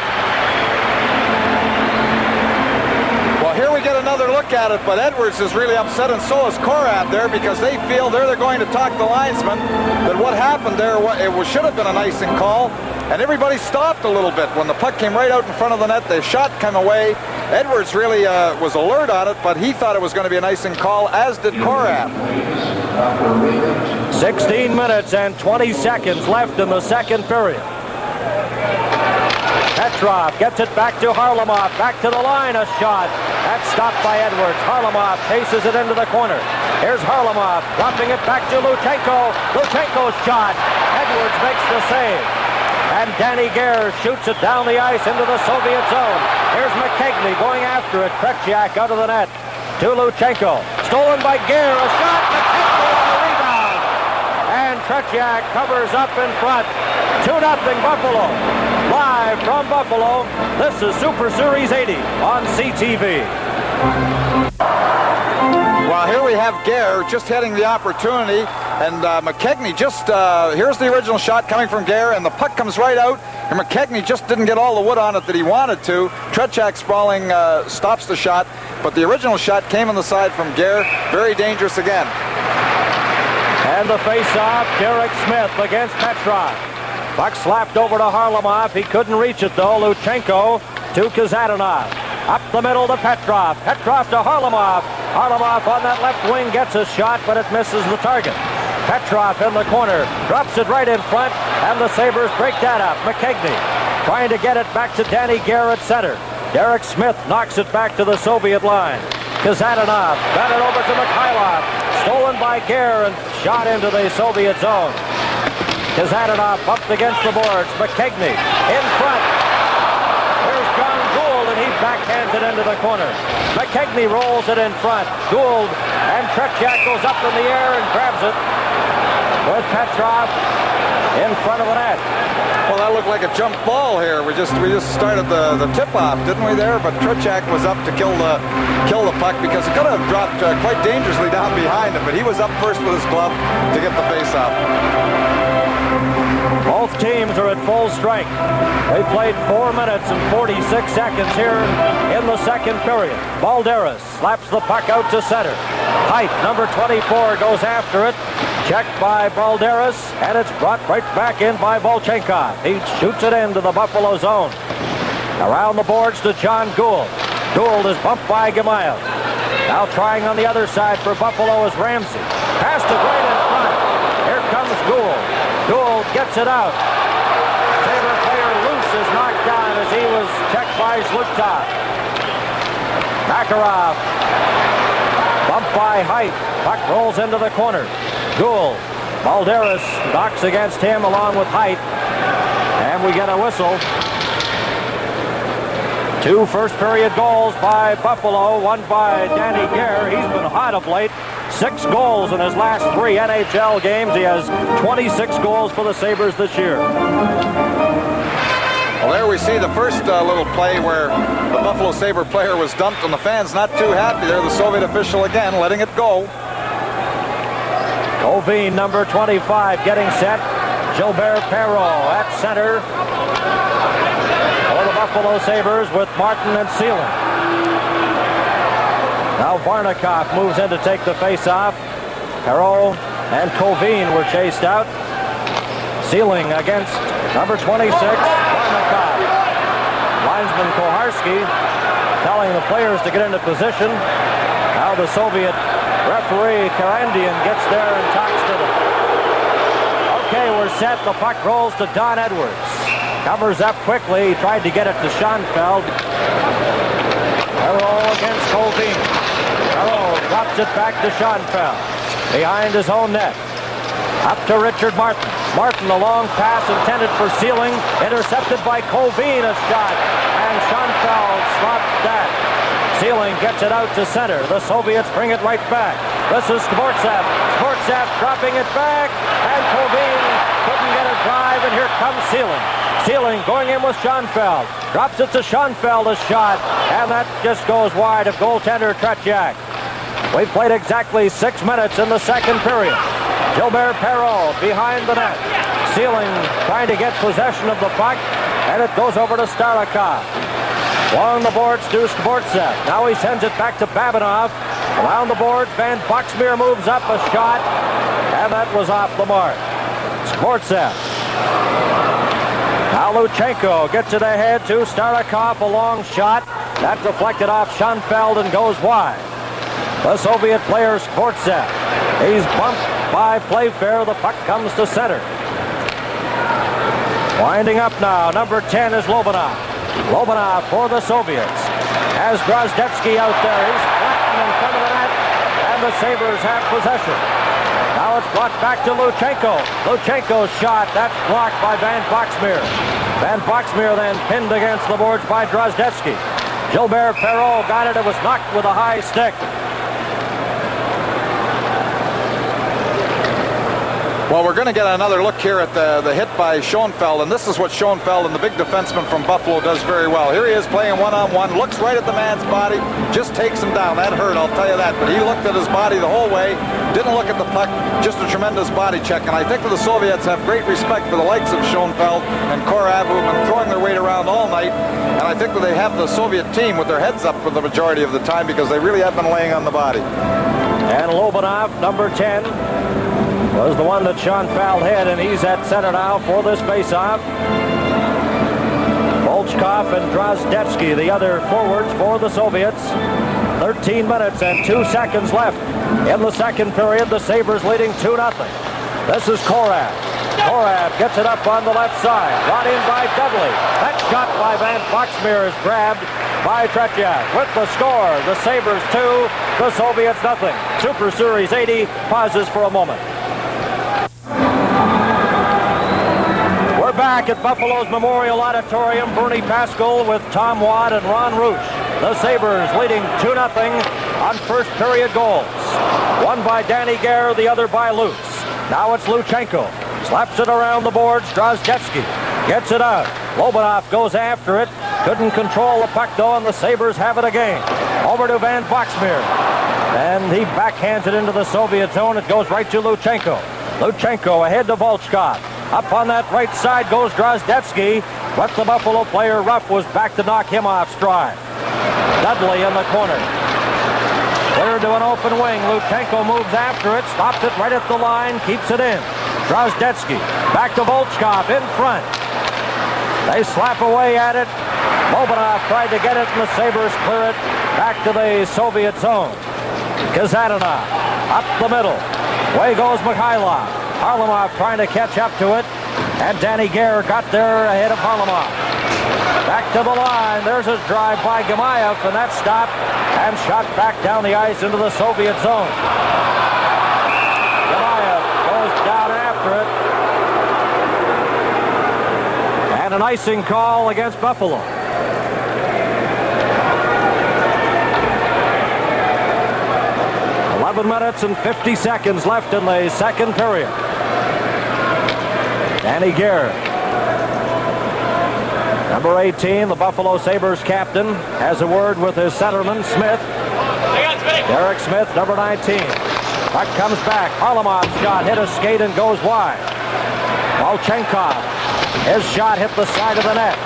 Well, here we get another look at it, but Edwards is really upset, and so is Korab there, because they feel they're going to talk the linesman that what happened there, should have been an icing call, and everybody stopped a little bit. When the puck came right out in front of the net, the shot came away. Edwards really was alert on it, but he thought it was going to be an icing call, as did Korab. 16 minutes and 20 seconds left in the second period. Petrov gets it back to Harlamov. Back to the line, a shot. That's stopped by Edwards. Harlamov chases it into the corner. Here's Harlamov dropping it back to Luchenko. Luchenko's shot. Edwards makes the save. And Danny Gare shoots it down the ice into the Soviet zone. Here's McKegney going after it. Tretiak out of the net to Luchenko. Stolen by Gare. A shot. McKegney on the rebound. And Tretiak covers up in front. 2-0 Buffalo. Live from Buffalo, this is Super Series 80 on CTV. Well, here we have Gare just heading the opportunity, and McKegney just, here's the original shot coming from Gare, and the puck comes right out, and McKegney just didn't get all the wood on it that he wanted to. Tretiak sprawling stops the shot, but the original shot came on the side from Gare. Very dangerous again. And the face-off, Derek Smith against Petrov. Puck slapped over to Harlamov. He couldn't reach it, though. Luchenko to Kazadanov. Up the middle to Petrov. Petrov to Harlamov. Harlamov on that left wing gets a shot, but it misses the target. Petrov in the corner. Drops it right in front, and the Sabres break that up. McKegney trying to get it back to Danny Gare at center. Derek Smith knocks it back to the Soviet line. Kazadanov got it over to Mikhailov. Stolen by Gare and shot into the Soviet zone. Kazadanov bumped against the boards. McKegney in front. Here's John Gould, and he backhands it into the corner. McKegney rolls it in front. Gould and Tretiak goes up in the air and grabs it with Petrov in front of the net. Well, that looked like a jump ball here. We just started the tip-off, didn't we there? But Tretiak was up to kill the puck, because it could have dropped quite dangerously down behind him, but he was up first with his glove to get the face-off. Both teams are at full strength. They played 4 minutes and 46 seconds here in the second period. Balderas slaps the puck out to center. Height, number 24, goes after it. Checked by Balderas, and it's brought right back in by Volchenkov. He shoots it into the Buffalo zone. Around the boards to John Gould. Gould is bumped by Gamayev. Now trying on the other side for Buffalo is Ramsey. Passed it right in front. Here comes Gould. Gould gets it out. Sabre player Loose is knocked down as he was checked by Zlutov. Makarov bumped by Height. Puck rolls into the corner. Gould. Balderas knocks against him along with Height. And we get a whistle. 2 first-period goals by Buffalo, one by Danny Gare. He's been hot of late. 6 goals in his last 3 NHL games. He has 26 goals for the Sabres this year. Well, there we see the first little play where the Buffalo Sabre player was dumped, and the fans not too happy there. The Soviet official again letting it go. Colvin, number 25, getting set. Gilbert Perreault at center for the Buffalo Sabres with Martin and Sealing. Now Varnikov moves in to take the face-off. Perreault and Colvin were chased out. Sealing against number 26, Varnakov. Linesman Koharski telling the players to get into position. Now the Soviet referee Karandian gets there and talks to them. Okay, we're set. The puck rolls to Don Edwards. Covers up quickly. He tried to get it to Schoenfeld. Perreault against Colvin. Perreault drops it back to Schoenfeld. Behind his own net. Up to Richard Martin. Martin, a long pass intended for Sealing. Intercepted by Colvin, a shot. And Schoenfeld slopped that. Sealing gets it out to center. The Soviets bring it right back. This is Skvortsov. Skvortsov dropping it back. And Colvin couldn't get a drive, and here comes Sealing. Sealing going in with Schoenfeld. Drops it to Schoenfeld, a shot. And that just goes wide of goaltender Tretiak. We've played exactly 6 minutes in the second period. Gilbert Perreault behind the net. Sealing trying to get possession of the puck, and it goes over to Starikov. Along the boards to Skvortsov. Now he sends it back to Babinov. Around the board, Van Boxmeer moves up, a shot, and that was off the mark. Skvortsov. Now Luchenko gets it ahead to Starikov, a long shot. That deflected off Schoenfeld and goes wide. The Soviet player Skvortsov. He's bumped by Playfair. The puck comes to center. Winding up now, number 10 is Lobanov. Lobanov for the Soviets. Has Drozdetsky out there. He's flattened in front of the net, and the Sabres have possession. Now it's blocked back to Luchenko. Luchenko's shot, that's blocked by Van Boxmeer. Van Boxmeer then pinned against the boards by Drozdetsky. Gilbert Perreault got it. It was knocked with a high stick. Well, we're going to get another look here at the hit by Schoenfeld, and this is what Schoenfeld and the big defenseman from Buffalo does very well. Here he is playing one-on-one, looks right at the man's body, just takes him down. That hurt, I'll tell you that, but he looked at his body the whole way, didn't look at the puck, just a tremendous body check, and I think that the Soviets have great respect for the likes of Schoenfeld and Korab, who have been throwing their weight around all night, and I think that they have the Soviet team with their heads up for the majority of the time because they really have been laying on the body. And Lobanov, number 10, was the one that Schoenfeld hit, and he's at center now for this faceoff. Volchkov and Drozdetsky, the other forwards for the Soviets. 13 minutes and 2 seconds left in the second period. The Sabres leading 2-0. This is Korab. Korab gets it up on the left side. Brought in by Dudley. That shot by Van Boxmeer is grabbed by Tretiak. With the score, the Sabres 2, the Soviets nothing. Super Series 80 pauses for a moment. We're back at Buffalo's Memorial Auditorium. Bernie Pascal with Tom Watt and Ron Roosh. The Sabres leading 2-0 on first period goals. One by Danny Gare, the other by Lutz. Now it's Luchenko. Slaps it around the boards. Drozdetsky gets it out. Lobanov goes after it. Couldn't control the puck though, and the Sabres have it again. Over to Van Boxmeer. And he backhands it into the Soviet zone. It goes right to Luchenko. Luchenko ahead to Volchkov. Up on that right side goes Drozdetsky, but the Buffalo player Ruff was back to knock him off stride. Dudley in the corner. Cleared to an open wing. Luchenko moves after it, stops it right at the line, keeps it in. Drozdetsky back to Volchkov in front. They slap away at it. Lobanov tried to get it, and the Sabres clear it back to the Soviet zone. Kazadanov up the middle. Away goes Mikhailov. Harlamov trying to catch up to it, and Danny Gare got there ahead of Harlamov. Back to the line. There's his drive by Gamayev, and that stopped and shot back down the ice into the Soviet zone. Gamayev goes down after it, and an icing call against Buffalo. Minutes and 50 seconds left in the second period. Danny Gare, number 18, the Buffalo Sabres captain, has a word with his centerman, Smith. Derek Smith, number 19. Puck comes back. Harlamov's shot hit a skate and goes wide. Volchenkov, his shot hit the side of the net.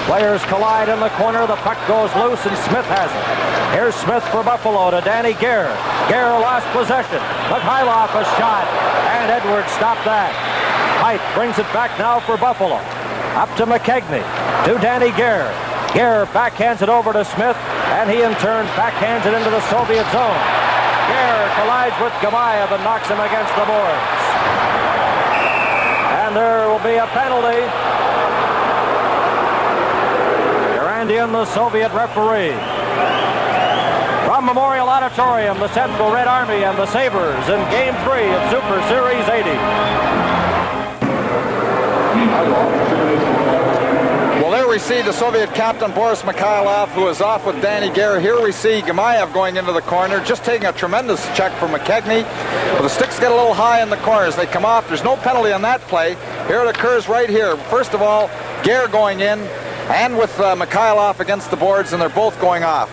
Players collide in the corner. The puck goes loose, and Smith has it. Here's Smith for Buffalo to Danny Gare. Gare lost possession. Mikhailov a shot, and Edwards stopped that. Height brings it back now for Buffalo. Up to McKegney, to Danny Gare. Gare backhands it over to Smith, and he in turn backhands it into the Soviet zone. Gare collides with Gamayev and knocks him against the boards. And there will be a penalty. Garandian, the Soviet referee. From Memorial Auditorium, the Central Red Army and the Sabres in Game 3 of Super Series 80. Well, there we see the Soviet captain, Boris Mikhailov, who is off with Danny Gare. Here we see Gamayev going into the corner, just taking a tremendous check from McKegney. But the sticks get a little high in the corners. They come off. There's no penalty on that play. Here it occurs right here. First of all, Gare going in, and with Mikhailov against the boards, and they're both going off.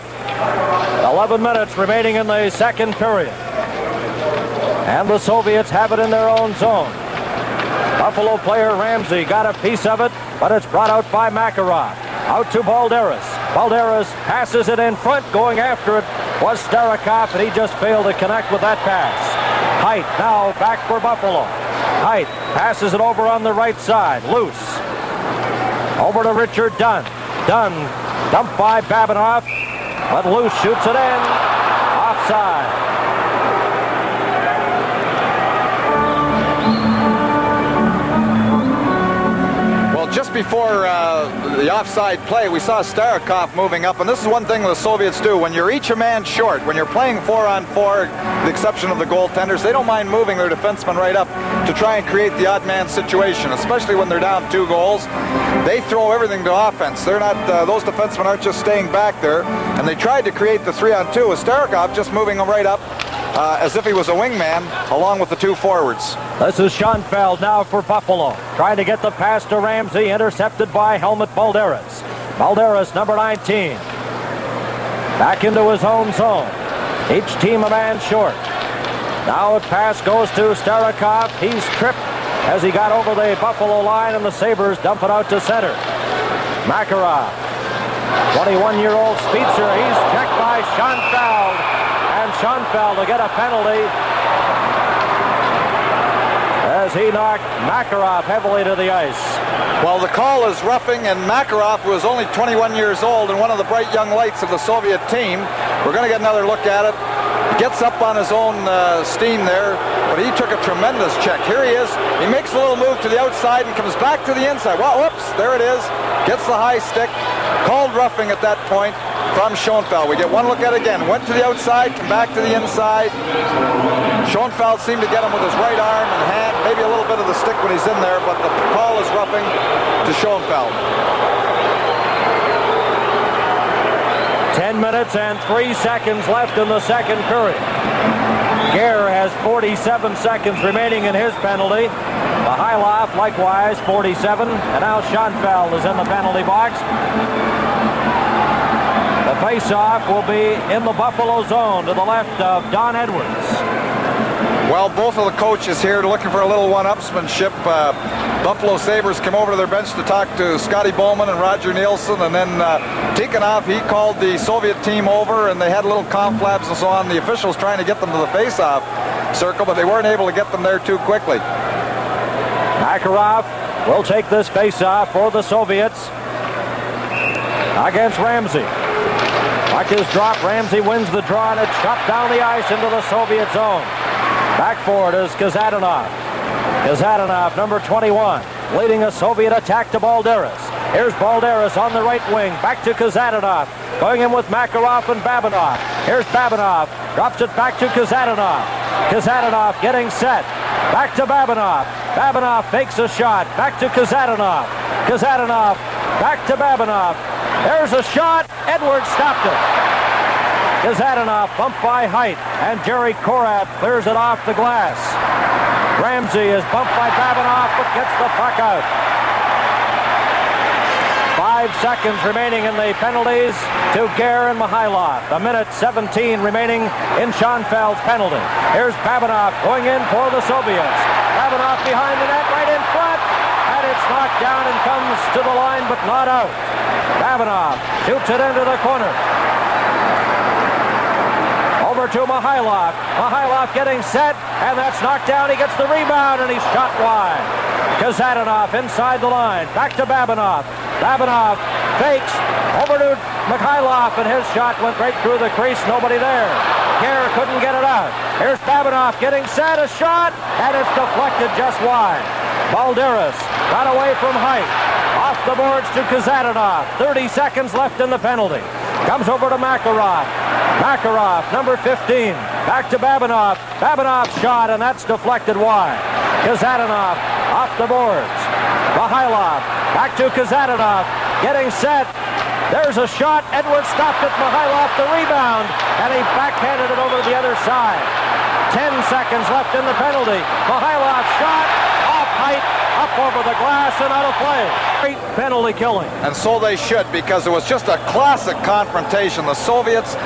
11 minutes remaining in the second period. And the Soviets have it in their own zone. Buffalo player Ramsey got a piece of it, but it's brought out by Makarov. Out to Balderas. Balderas passes it in front. Going after it was Starikov, and he just failed to connect with that pass. Height now back for Buffalo. Height passes it over on the right side. Loose. Over to Richard Dunn. Dunn dumped by Babinoff, but Loose shoots it in. Offside. Just before the offside play, we saw Starikov moving up, and this is one thing the Soviets do. When you're each a man short, when you're playing 4-on-4, the exception of the goaltenders, they don't mind moving their defenseman right up to try and create the odd man situation, especially when they're down 2 goals. They throw everything to offense. They're not; those defensemen aren't just staying back there, and they tried to create the 3-on-2 with Starikov just moving them right up as if he was a wingman, along with the 2 forwards. This is Schoenfeld now for Buffalo, trying to get the pass to Ramsey, intercepted by Helmut Balderas. Balderas, number 19. Back into his own zone. Each team a man short. Now a pass goes to Starikov. He's tripped as he got over the Buffalo line, and the Sabres dump it out to center. Makarov, 21-year-old speedster. He's checked by Schoenfeld, and Schoenfeld will get a penalty as he knocked Makarov heavily to the ice. Well, the call is roughing, and Makarov, who is only 21 years old and one of the bright young lights of the Soviet team, we're going to get another look at it. He gets up on his own steam there, but he took a tremendous check. Here he is. He makes a little move to the outside and comes back to the inside. Well, whoops, there it is. Gets the high stick. Called roughing at that point from Schoenfeld. We get one look at it again. Went to the outside, come back to the inside. Schoenfeld seemed to get him with his right arm and hand, maybe a little bit of the stick when he's in there, but the call is roughing to Schoenfeld. 10 minutes and 3 seconds left in the second period. Gare has 47 seconds remaining in his penalty. Mikhailov likewise 47, and now Schoenfeld is in the penalty box. The face-off will be in the Buffalo zone to the left of Don Edwards. Well, both of the coaches here looking for a little one-upsmanship. Buffalo Sabres came over to their bench to talk to Scotty Bowman and Roger Nielsen, and then Tikhonov, he called the Soviet team over, and they had little confabs and so on. The officials trying to get them to the face-off circle, but they weren't able to get them there too quickly. Makarov will take this face-off for the Soviets against Ramsey. Puck is dropped. Ramsey wins the draw, and it's shot down the ice into the Soviet zone. Back for it is Kazadanov. Kazadanov, number 21, leading a Soviet attack to Balderas. Here's Balderas on the right wing. Back to Kazadanov. Going in with Makarov and Babinov. Here's Babinov. Drops it back to Kazadanov. Kazadanov getting set. Back to Babinov. Babinov fakes a shot. Back to Kazadanov. Kazadanov. Back to Babinov. There's a shot. Edwards stopped it. Kazadanov bumped by Height, and Jerry Korab clears it off the glass. Ramsey is bumped by Babinov, but gets the puck out. 5 seconds remaining in the penalties to Gare and Mikhailov. A minute 17 remaining in Schoenfeld's penalty. Here's Babinov going in for the Soviets. Babinov behind the net, right in front, and it's knocked down and comes to the line, but not out. Babinov shoots it into the corner. Over Over to Mihailov. Mihailov getting set, and that's knocked down. He gets the rebound, and he's shot wide. Kazadanov inside the line. Back to Babinov. Babinov fakes. Over to Mihailov, and his shot went right through the crease. Nobody there. Gare couldn't get it out. Here's Babinov getting set. A shot, and it's deflected just wide. Balderas got away from height. Off the boards to Kazadanov. 30 seconds left in the penalty. Comes over to Makarov. Makarov, number 15. Back to Babinov. Babinov shot, and that's deflected wide. Kazadanov off the boards. Mihailov back to Kazadanov. Getting set. There's a shot. Edwards stopped it. Mihailov the rebound, and he backhanded it over to the other side. 10 seconds left in the penalty. Mihailov shot off height, up over the glass and out of play. Great penalty killing. And so they should, because it was just a classic confrontation. The Soviets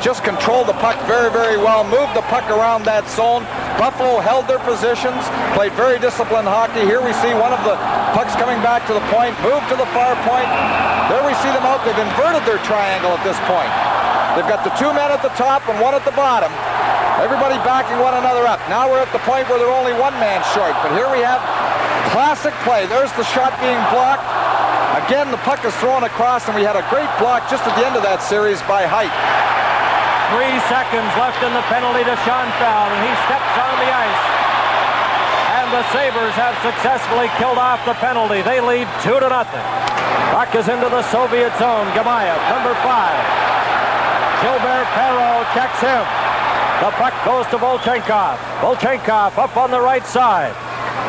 just controlled the puck very, very well, moved the puck around that zone. Buffalo held their positions, played very disciplined hockey. Here we see one of the pucks coming back to the point, moved to the far point. There we see them out. They've inverted their triangle at this point. They've got the two men at the top and one at the bottom. Everybody backing one another up. Now we're at the point where they're only one man short. But here we have classic play. There's the shot being blocked. Again, the puck is thrown across, and we had a great block just at the end of that series by Height. 3 seconds left in the penalty to Schoenfeld, and he steps on the ice. And the Sabres have successfully killed off the penalty. They lead 2-0. Puck is into the Soviet zone. Gamayev, number 5. Gilbert Perreault checks him. The puck goes to Volchenkov. Volchenkov up on the right side.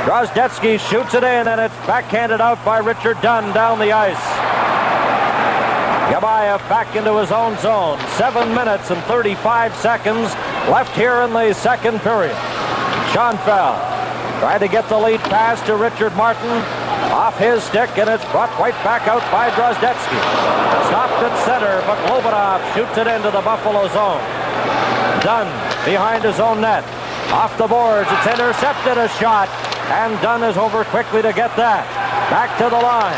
Drozdetsky shoots it in, and it's backhanded out by Richard Dunn down the ice. Gamayev back into his own zone. 7 minutes and 35 seconds left here in the second period. Schoenfeld trying to get the lead pass to Richard Martin. Off his stick, and it's brought right back out by Drozdetsky. Stopped at center, but Lobanov shoots it into the Buffalo zone. Dunn behind his own net. Off the boards, it's intercepted, a shot, and Dunn is over quickly to get that. Back to the line.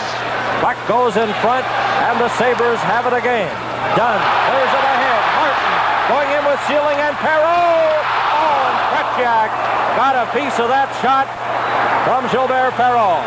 Puck goes in front, and the Sabres have it again. Dunn, there's it ahead. Martin going in with Sealing and Perreault. Oh, and Tretiak got a piece of that shot from Gilbert Perreault.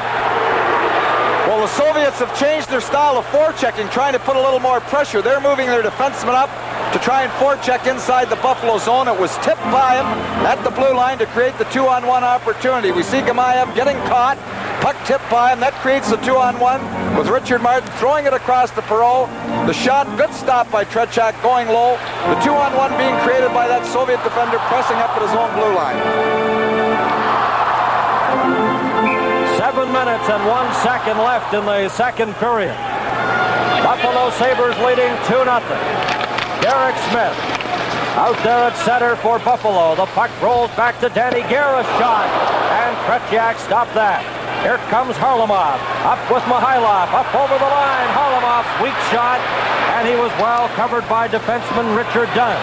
Well, the Soviets have changed their style of forechecking, trying to put a little more pressure. They're moving their defensemen up to try and forecheck inside the Buffalo zone. It was tipped by him at the blue line to create the 2-on-1 opportunity. We see Gamayev getting caught. Puck tipped by him. That creates the 2-on-1 with Richard Martin throwing it across to Perreault. The shot, good stop by Tretiak going low. The 2-on-1 being created by that Soviet defender pressing up at his own blue line. 7 minutes and 1 second left in the second period. Buffalo Sabres leading 2-0. Derek Smith out there at center for Buffalo. The puck rolls back to Danny Gare, a shot, and Tretiak stopped that. Here comes Harlamov, up with Mihailov, up over the line. Harlamov's weak shot, and he was well covered by defenseman Richard Dunn.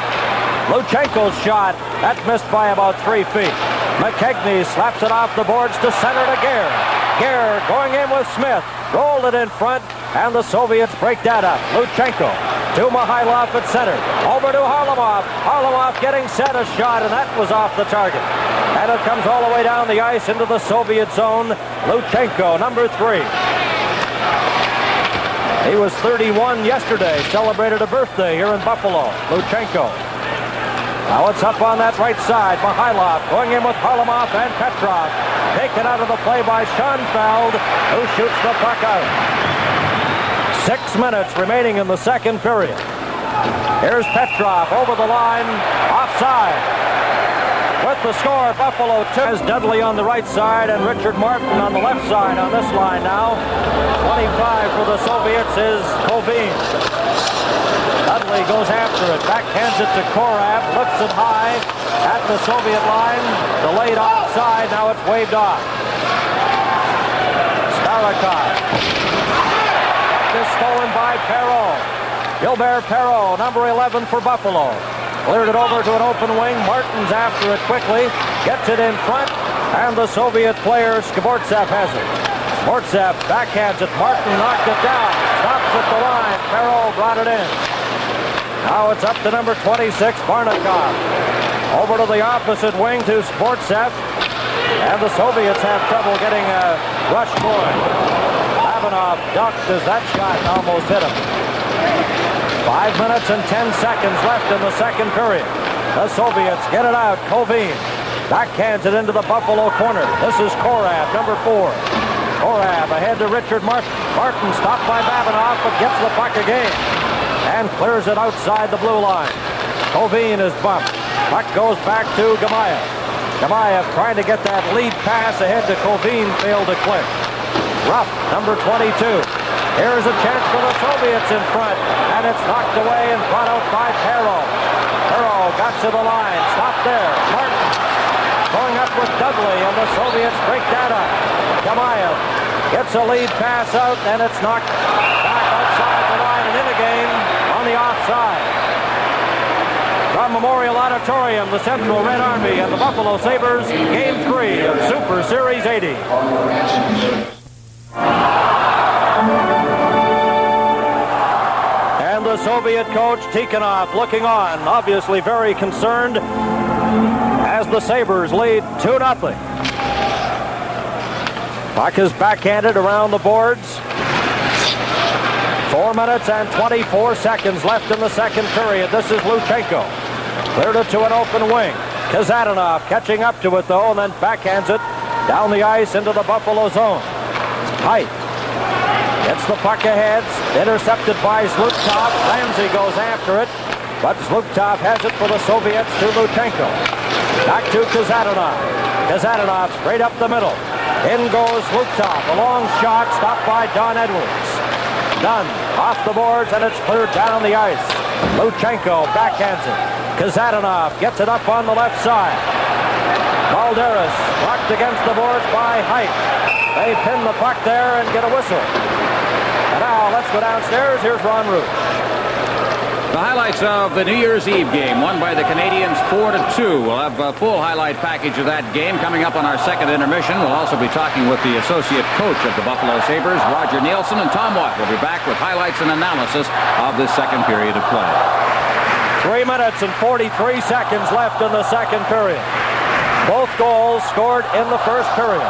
Luchenko's shot, that missed by about 3 feet. McKegney slaps it off the boards to center to Gare. Gare going in with Smith, rolled it in front, and the Soviets break that up. Luchenko to Mihailov at center. Over to Harlamov. Harlamov getting set, a shot, and that was off the target. And it comes all the way down the ice into the Soviet zone. Luchenko, number 3. He was 31 yesterday, celebrated a birthday here in Buffalo. Luchenko. Now it's up on that right side. Mihailov going in with Harlamov and Petrov. Taken out of the play by Schoenfeld, who shoots the puck out. 6 minutes remaining in the second period. Here's Petrov over the line, offside. With the score, Buffalo 2 has Dudley on the right side and Richard Martin on the left side on this line now. 25 for the Soviets is Kovin. Dudley goes after it, backhands it to Korab, lifts it high at the Soviet line. Delayed offside, now it's waved off. Starikov. Is stolen by Perreault. Gilbert Perreault, number 11 for Buffalo. Cleared it over to an open wing. Martin's after it quickly. Gets it in front. And the Soviet player, Skvortsov, has it. Skvortsov backhands it. Martin knocked it down. Stops at the line. Perreault brought it in. Now it's up to number 26, Barnikov. Over to the opposite wing to Sportsev. And the Soviets have trouble getting a rush going. Babanov ducked as that shot almost hit him. 5 minutes and 10 seconds left in the second period. The Soviets get it out. Kovin backhands it into the Buffalo corner. This is Korab, number 4. Korab ahead to Richard Martin. Martin stopped by Babanov, but gets the puck again and clears it outside the blue line. Kovin is bumped. Puck goes back to Gamayev. Gamayev trying to get that lead pass ahead to Kovin, failed to click. Ruff, number 22. Here's a chance for the Soviets in front, and it's knocked away and brought out by Perreault. Perreault got to the line, stopped there. Martin going up with Dudley, and the Soviets break that up. Gamayev gets a lead pass out, and it's knocked back outside the line and in again on the offside. From Memorial Auditorium, the Central Red Army and the Buffalo Sabres, Game 3 of Super Series 80. And the Soviet coach, Tikhonov, looking on, obviously very concerned as the Sabres lead 2-0. Puck is backhanded around the boards. 4 minutes and 24 seconds left in the second period. This is Luchenko. Cleared it to an open wing. Kazadanov catching up to it, though, and then backhands it down the ice into the Buffalo zone. Height gets the puck ahead, intercepted by Zlutov. Ramsey goes after it, but Zlutov has it for the Soviets to Luchenko. Back to Kazadanov. Kazadanov straight up the middle. In goes Zlutov. A long shot stopped by Don Edwards. Dunn off the boards, and it's cleared down the ice. Luchenko backhands it. Kazadanov gets it up on the left side. Balderas blocked against the boards by Height. They pin the puck there and get a whistle. And now let's go downstairs. Here's Ron Root. The highlights of the New Year's Eve game, won by the Canadians 4-2. We'll have a full highlight package of that game coming up on our second intermission. We'll also be talking with the associate coach of the Buffalo Sabres, Roger Nielsen, and Tom Watt will be back with highlights and analysis of this second period of play. 3 minutes and 43 seconds left in the second period. Both goals scored in the first period.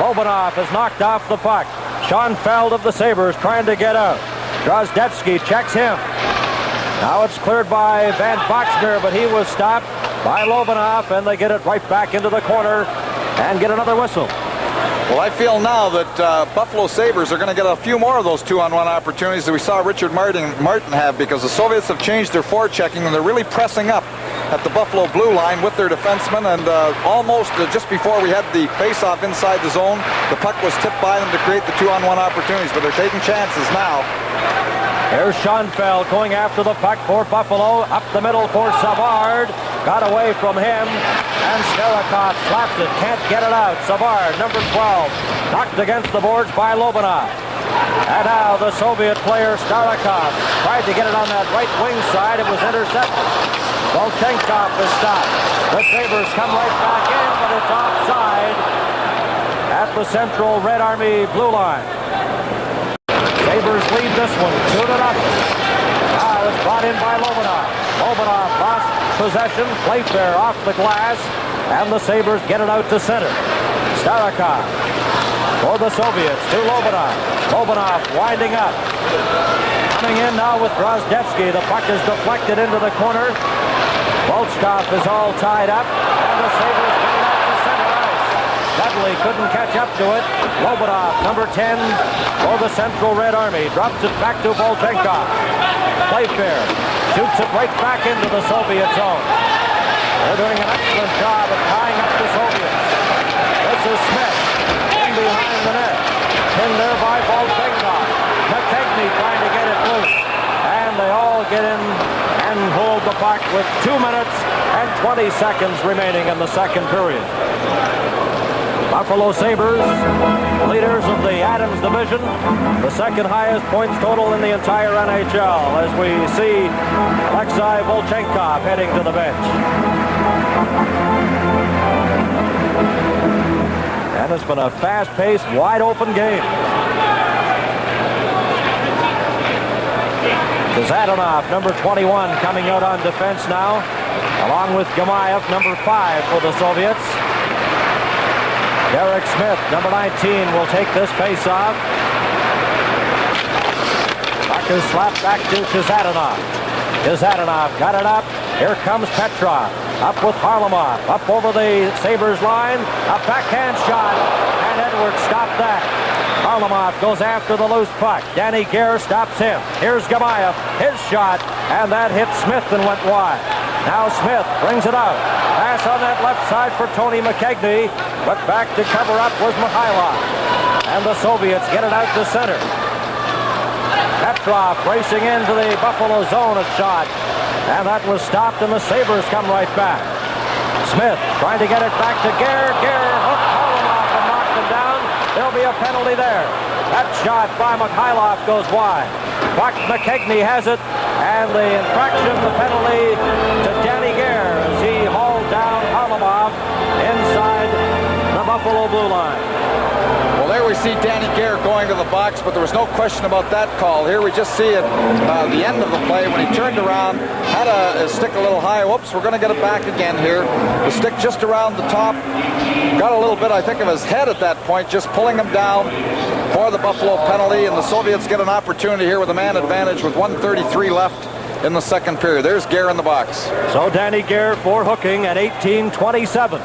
Lobanov has knocked off the puck. Schoenfeld of the Sabres trying to get out. Drozdetsky checks him. Now it's cleared by Van Boxmeer, but he was stopped by Lobanov, and they get it right back into the corner and get another whistle. Well, I feel now that Buffalo Sabres are going to get a few more of those 2-on-1 opportunities that we saw Richard Martin have, because the Soviets have changed their forechecking, and they're really pressing up at the Buffalo blue line with their defensemen, and almost just before we had the face-off inside the zone, the puck was tipped by them to create the 2-on-1 opportunities, but they're taking chances now. Here's Schoenfeld going after the puck for Buffalo. Up the middle for Savard. Got away from him. And Starikov slaps it. Can't get it out. Savard, number 12. Knocked against the boards by Lobanov. And now the Soviet player Starikov tried to get it on that right wing side. It was intercepted. Volchenkov is stopped. The Sabres come right back in, but it's offside at the Central Red Army blue line. Sabres lead this one 2-0. Now it's brought in by Lobanov. Lobanov lost possession. Playfair off the glass, and the Sabres get it out to center. Starikov for the Soviets to Lobanov. Lobanov winding up. Coming in now with Drozdetsky. The puck is deflected into the corner. Volchkov is all tied up, and the Sabres get it out to center ice. Dudley couldn't catch up to it. Lobanov, number 10 for the Central Red Army, drops it back to Volchenkov. Playfair shoots it right back into the Soviet zone. They're doing an excellent job of tying up the Soviets. This is Smith in behind the net. Pinned there by Volchenkov. McKechnie trying to get it loose. And they all get in and hold the puck with 2 minutes and 20 seconds remaining in the second period. Buffalo Sabres, leaders of the Adams Division, the second highest points total in the entire NHL, as we see Alexei Volchenkov heading to the bench. And it's been a fast-paced, wide-open game. Kazadanov, number 21, coming out on defense now, along with Gamayev, number 5 for the Soviets. Derek Smith, number 19, will take this face-off. Puck is slapped back to Kazadanov. Kazadanov got it up. Here comes Petrov. Up with Harlamov. Up over the Sabres line. A backhand shot. And Edwards stopped that. Harlamov goes after the loose puck. Danny Gare stops him. Here's Gamayev. His shot. And that hit Smith and went wide. Now Smith brings it out. Pass on that left side for Tony McKegney. But back to cover up was Mikhailov. And the Soviets get it out to center. Petrov racing into the Buffalo zone, a shot. And that was stopped, and the Sabres come right back. Smith trying to get it back to Gare. Gare hooked Harlamov and knocked him down. There'll be a penalty there. That shot by Mikhailov goes wide. Buck McKegney has it, and the infraction, the penalty to Danny Gare as he hauled down Harlamov inside the Buffalo blue line. Well, there we see Danny Gare going to the box, but there was no question about that call. Here we just see it, the end of the play when he turned around, had a stick a little high. Whoops, we're going to get it back again here. The stick just around the top. Got a little bit, I think, of his head at that point, just pulling him down for the Buffalo penalty, and the Soviets get an opportunity here with a man advantage with 1:33 left in the second period. There's Gare in the box. So Danny Gare for hooking at 18:27.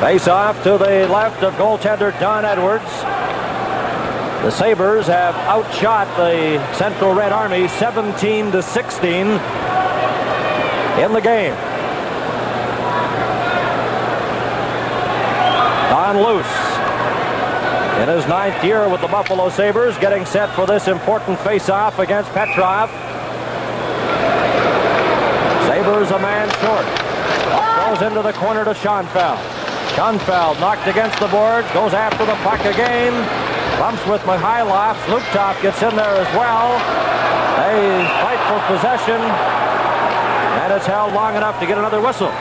Face off to the left of goaltender Don Edwards. The Sabres have outshot the Central Red Army 17-16 in the game. Don Luce, in his 9th year with the Buffalo Sabres, getting set for this important face-off against Petrov. Sabres a man short. Goes into the corner to Schoenfeld. Schoenfeld knocked against the board, goes after the puck again, bumps with Mikhailov. Zlukov gets in there as well. They fight for possession, and it's held long enough to get another whistle.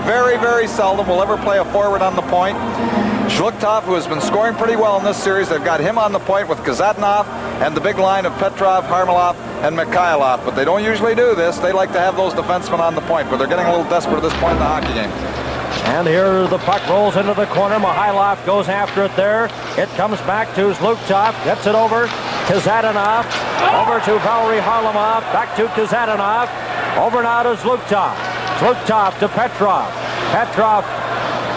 Very, very seldom will ever play a forward on the point. Zlukov, who has been scoring pretty well in this series, they've got him on the point with Kazadanov and the big line of Petrov, Harlamov, and Mikhailov. But they don't usually do this. They like to have those defensemen on the point, but they're getting a little desperate at this point in the hockey game. And here the puck rolls into the corner. Mikhailov goes after it there. It comes back to Zlukov. Gets it over. Kazadanov. Over to Valery Harlamov. Back to Kazadanov. Over now to Zlukov. Zlukov to Petrov. Petrov,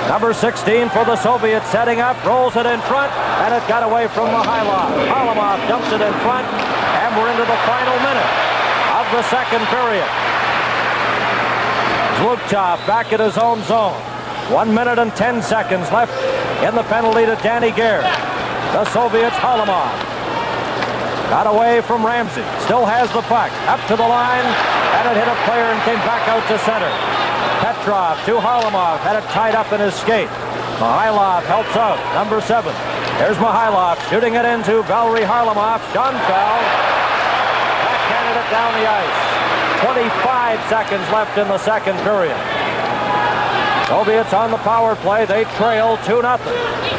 number 16 for the Soviets, setting up. Rolls it in front. And it got away from Mikhailov. Harlamov dumps it in front. And we're into the final minute of the second period. Zlukov back at his own zone. 1 minute and 10 seconds left in the penalty to Danny Gare. The Soviets, Harlamov. Got away from Ramsey. Still has the puck. Up to the line. And it hit a player and came back out to center. Petrov to Harlamov. Had it tied up in his skate. Mikhailov helps out. Number 7. There's Mikhailov shooting it into Valery Harlamov. Schoenfeld backhanded it down the ice. 25 seconds left in the second period. Soviets on the power play. They trail 2-0.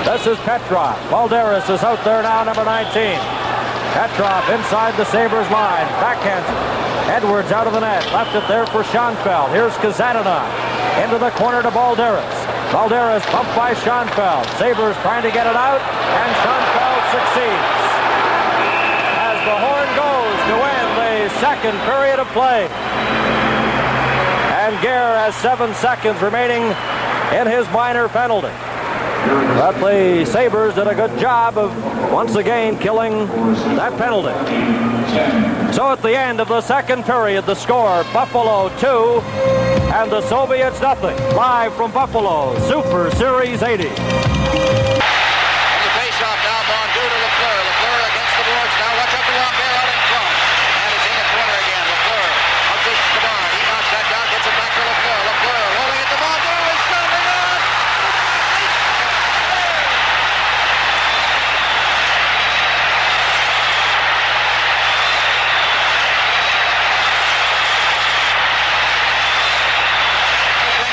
This is Petrov. Balderas is out there now, number 19. Petrov inside the Sabres line. Backhands it. Edwards out of the net. Left it there for Schoenfeld. Here's Kazadanov. Into the corner to Balderas. Balderas pumped by Schoenfeld. Sabres trying to get it out. And Schoenfeld succeeds. As the horn goes to end the second period of play. And Gare has 7 seconds remaining in his minor penalty. But the Sabres did a good job of, once again, killing that penalty. So at the end of the second period, the score, Buffalo 2 and the Soviets nothing. Live from Buffalo, Super Series 80. The face-off now, Mondeau to Lafleur. Lafleur against the boards now. Watch out for Lambert out in front. And it's in the corner again. Lafleur out to Savard. He knocks that down, gets it back to Lafleur. Lafleur rolling it to Mondeau. He's standing on.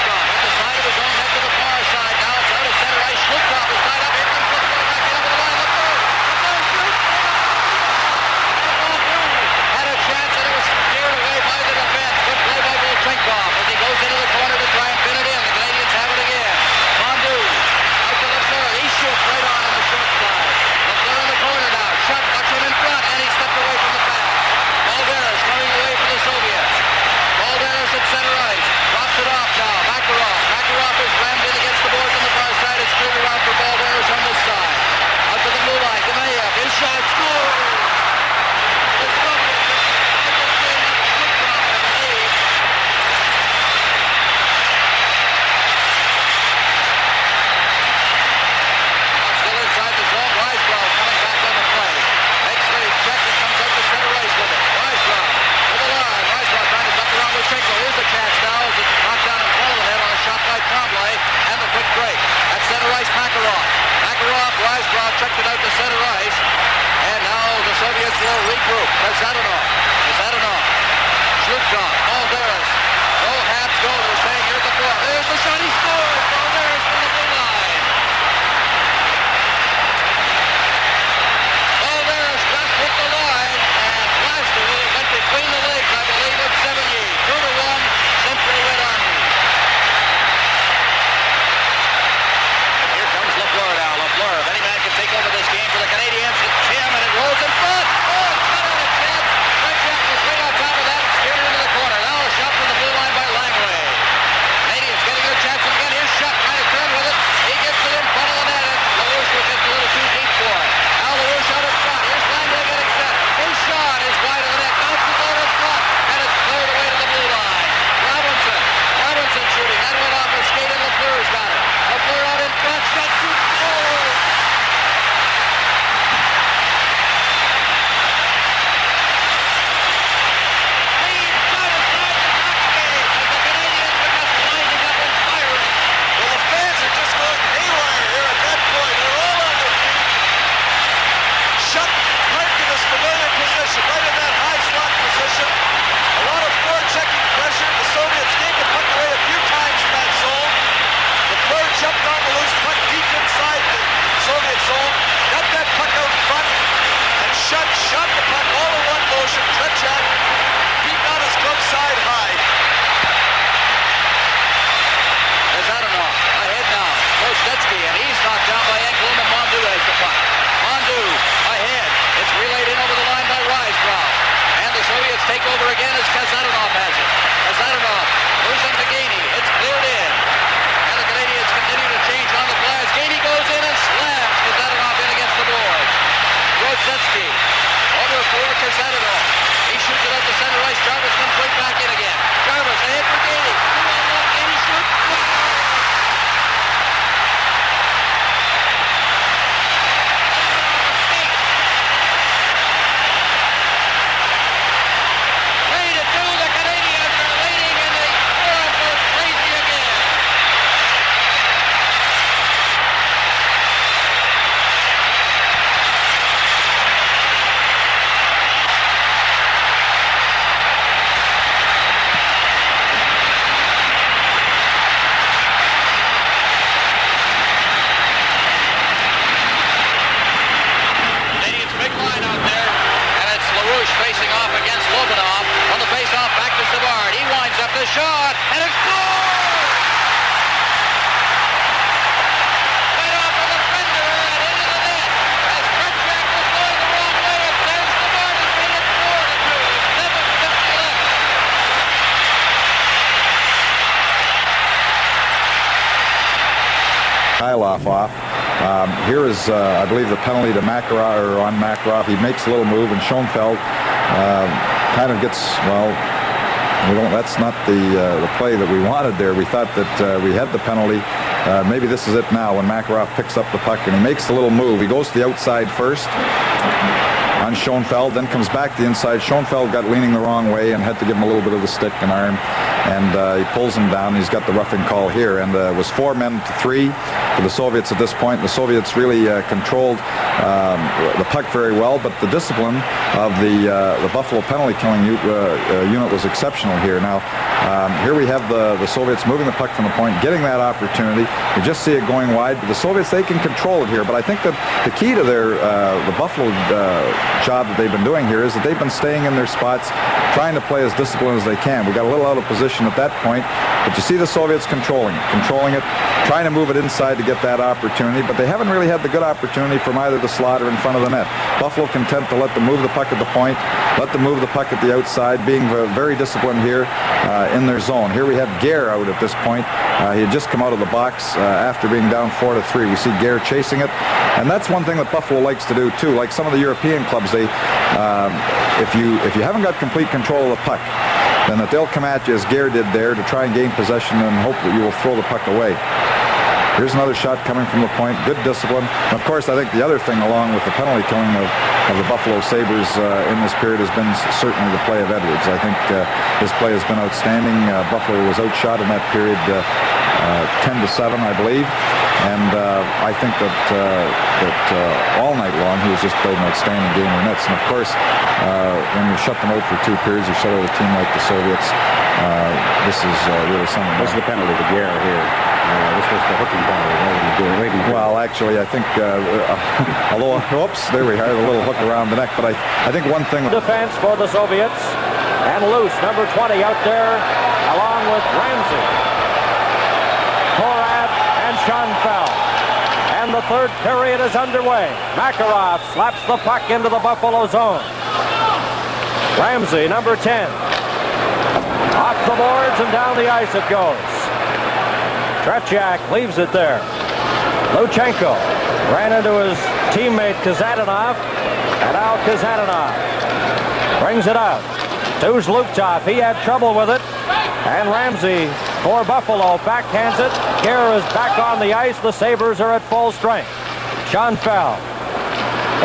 At the side of his own head to the far side. Now it's out of center ice. Zlukov is back. Soviets will regroup. Kazanov. Shoots off. Balderas. No halves go. They're saying here at the floor. There's the shot. He scores. Balderas from the blue line. Balderas got with the line and blasted it. It went between the legs, I believe, of Sevigny. 2-1, Central Red Army. And here comes Lafleur now. Lafleur, if any man can take over this game for the Canadians, it's him, and it rolls in front. Oh, it's got a chance. Tretiak was right on top of that and steered it into the corner. Now a shot from the blue line by Langley. Canadians getting their chances again. Here's Shutt trying to turn with it. He gets it in front of the net, and LaRouche was just a little too deep for it. Now LaRouche out in front. Here's Langley getting set. His shot is wide of the net. Bounces out in front, and it's cleared away to the blue line. Robinson shooting. That went off his skate, and Lafleur's got it. Lafleur out in front. Shot shoots. Oh! Shot the puck all in one motion. Tretiak beat on his glove side high. There's Adamov ahead now. Kostetsky, and he's knocked down by Engelum, and Mondu has the puck. Mondu ahead. It's relayed in over the line by Risebrow. And the Soviets take over again as Kazanov has it. Kazanov losing to Gainey. It's cleared in. And the Canadians continue to change on the fly as Gainey goes in and slams Kazanov in against the boards. Kostetsky over for Kazanov. He shoots it out to center ice. Jarvis comes right back in again. Jarvis ahead for Gainey. 2-on-1. Gainey shoots. Facing off against Lobanov on the face-off back to Savard. He winds up the shot, and it's scored! Right off of the fender and into the net. As Tretiak was going the wrong way, and there's Savard has made it 4-2. 7:50 left. Krylov off. Here is, I believe, the penalty to Makarov, or on Makarov. He makes a little move, and Schoenfeld kind of gets, well, that's not the play that we wanted there. We thought that we had the penalty. Maybe this is it now when Makarov picks up the puck, and he makes a little move. He goes to the outside first on Schoenfeld, then comes back to the inside. Schoenfeld got leaning the wrong way and had to give him a little bit of the stick and arm, and he pulls him down. He's got the roughing call here, and it was 4 men to 3 for the Soviets at this point. The Soviets really controlled the puck very well, but the discipline of the Buffalo penalty killing unit was exceptional here. Now, here we have the Soviets moving the puck from the point, getting that opportunity. You just see it going wide, but the Soviets, they can control it here. But I think that the key to their the Buffalo job that they've been doing here is that they've been staying in their spots, trying to play as disciplined as they can. We got a little out of position at that point, but you see the Soviets controlling it, trying to move it inside to get that opportunity, but they haven't really had the good opportunity from either the slot or in front of the net. Buffalo content to let them move the puck at the point, let them move the puck at the outside, being very disciplined here in their zone. Here we have Gare out at this point. He had just come out of the box after being down 4-3. We see Gare chasing it, and that's one thing that Buffalo likes to do too. Like some of the European clubs, they if you haven't got complete control of the puck, then that they'll come at you as Gare did there to try and gain possession and hope that you will throw the puck away. Here's another shot coming from the point. Good discipline. And of course, I think the other thing, along with the penalty killing of the Buffalo Sabres in this period, has been certainly the play of Edwards. I think his play has been outstanding. Buffalo was outshot in that period 10-7, I believe. And I think that all night long he has just played an outstanding game in nets. And of course, when you shut them out for 2 periods, you shut out a team like the Soviets. This is really something. This is the penalty to Gare here. This was the hooking penalty. Well, actually, I think, although, oops, there we are, the little hook around the neck. But I think one thing. Defense for the Soviets. And loose, number 20 out there, along with Ramsey, Korab, and Schoenfeld. And the third period is underway. Makarov slaps the puck into the Buffalo zone. Ramsey, number 10. Off the boards and down the ice it goes. Tretiak leaves it there. Luchenko ran into his teammate Kazadanov, and now Kazadanov brings it out. To Zlukov. He had trouble with it. And Ramsey for Buffalo backhands it. Gare is back on the ice. The Sabres are at full strength. Schoenfeld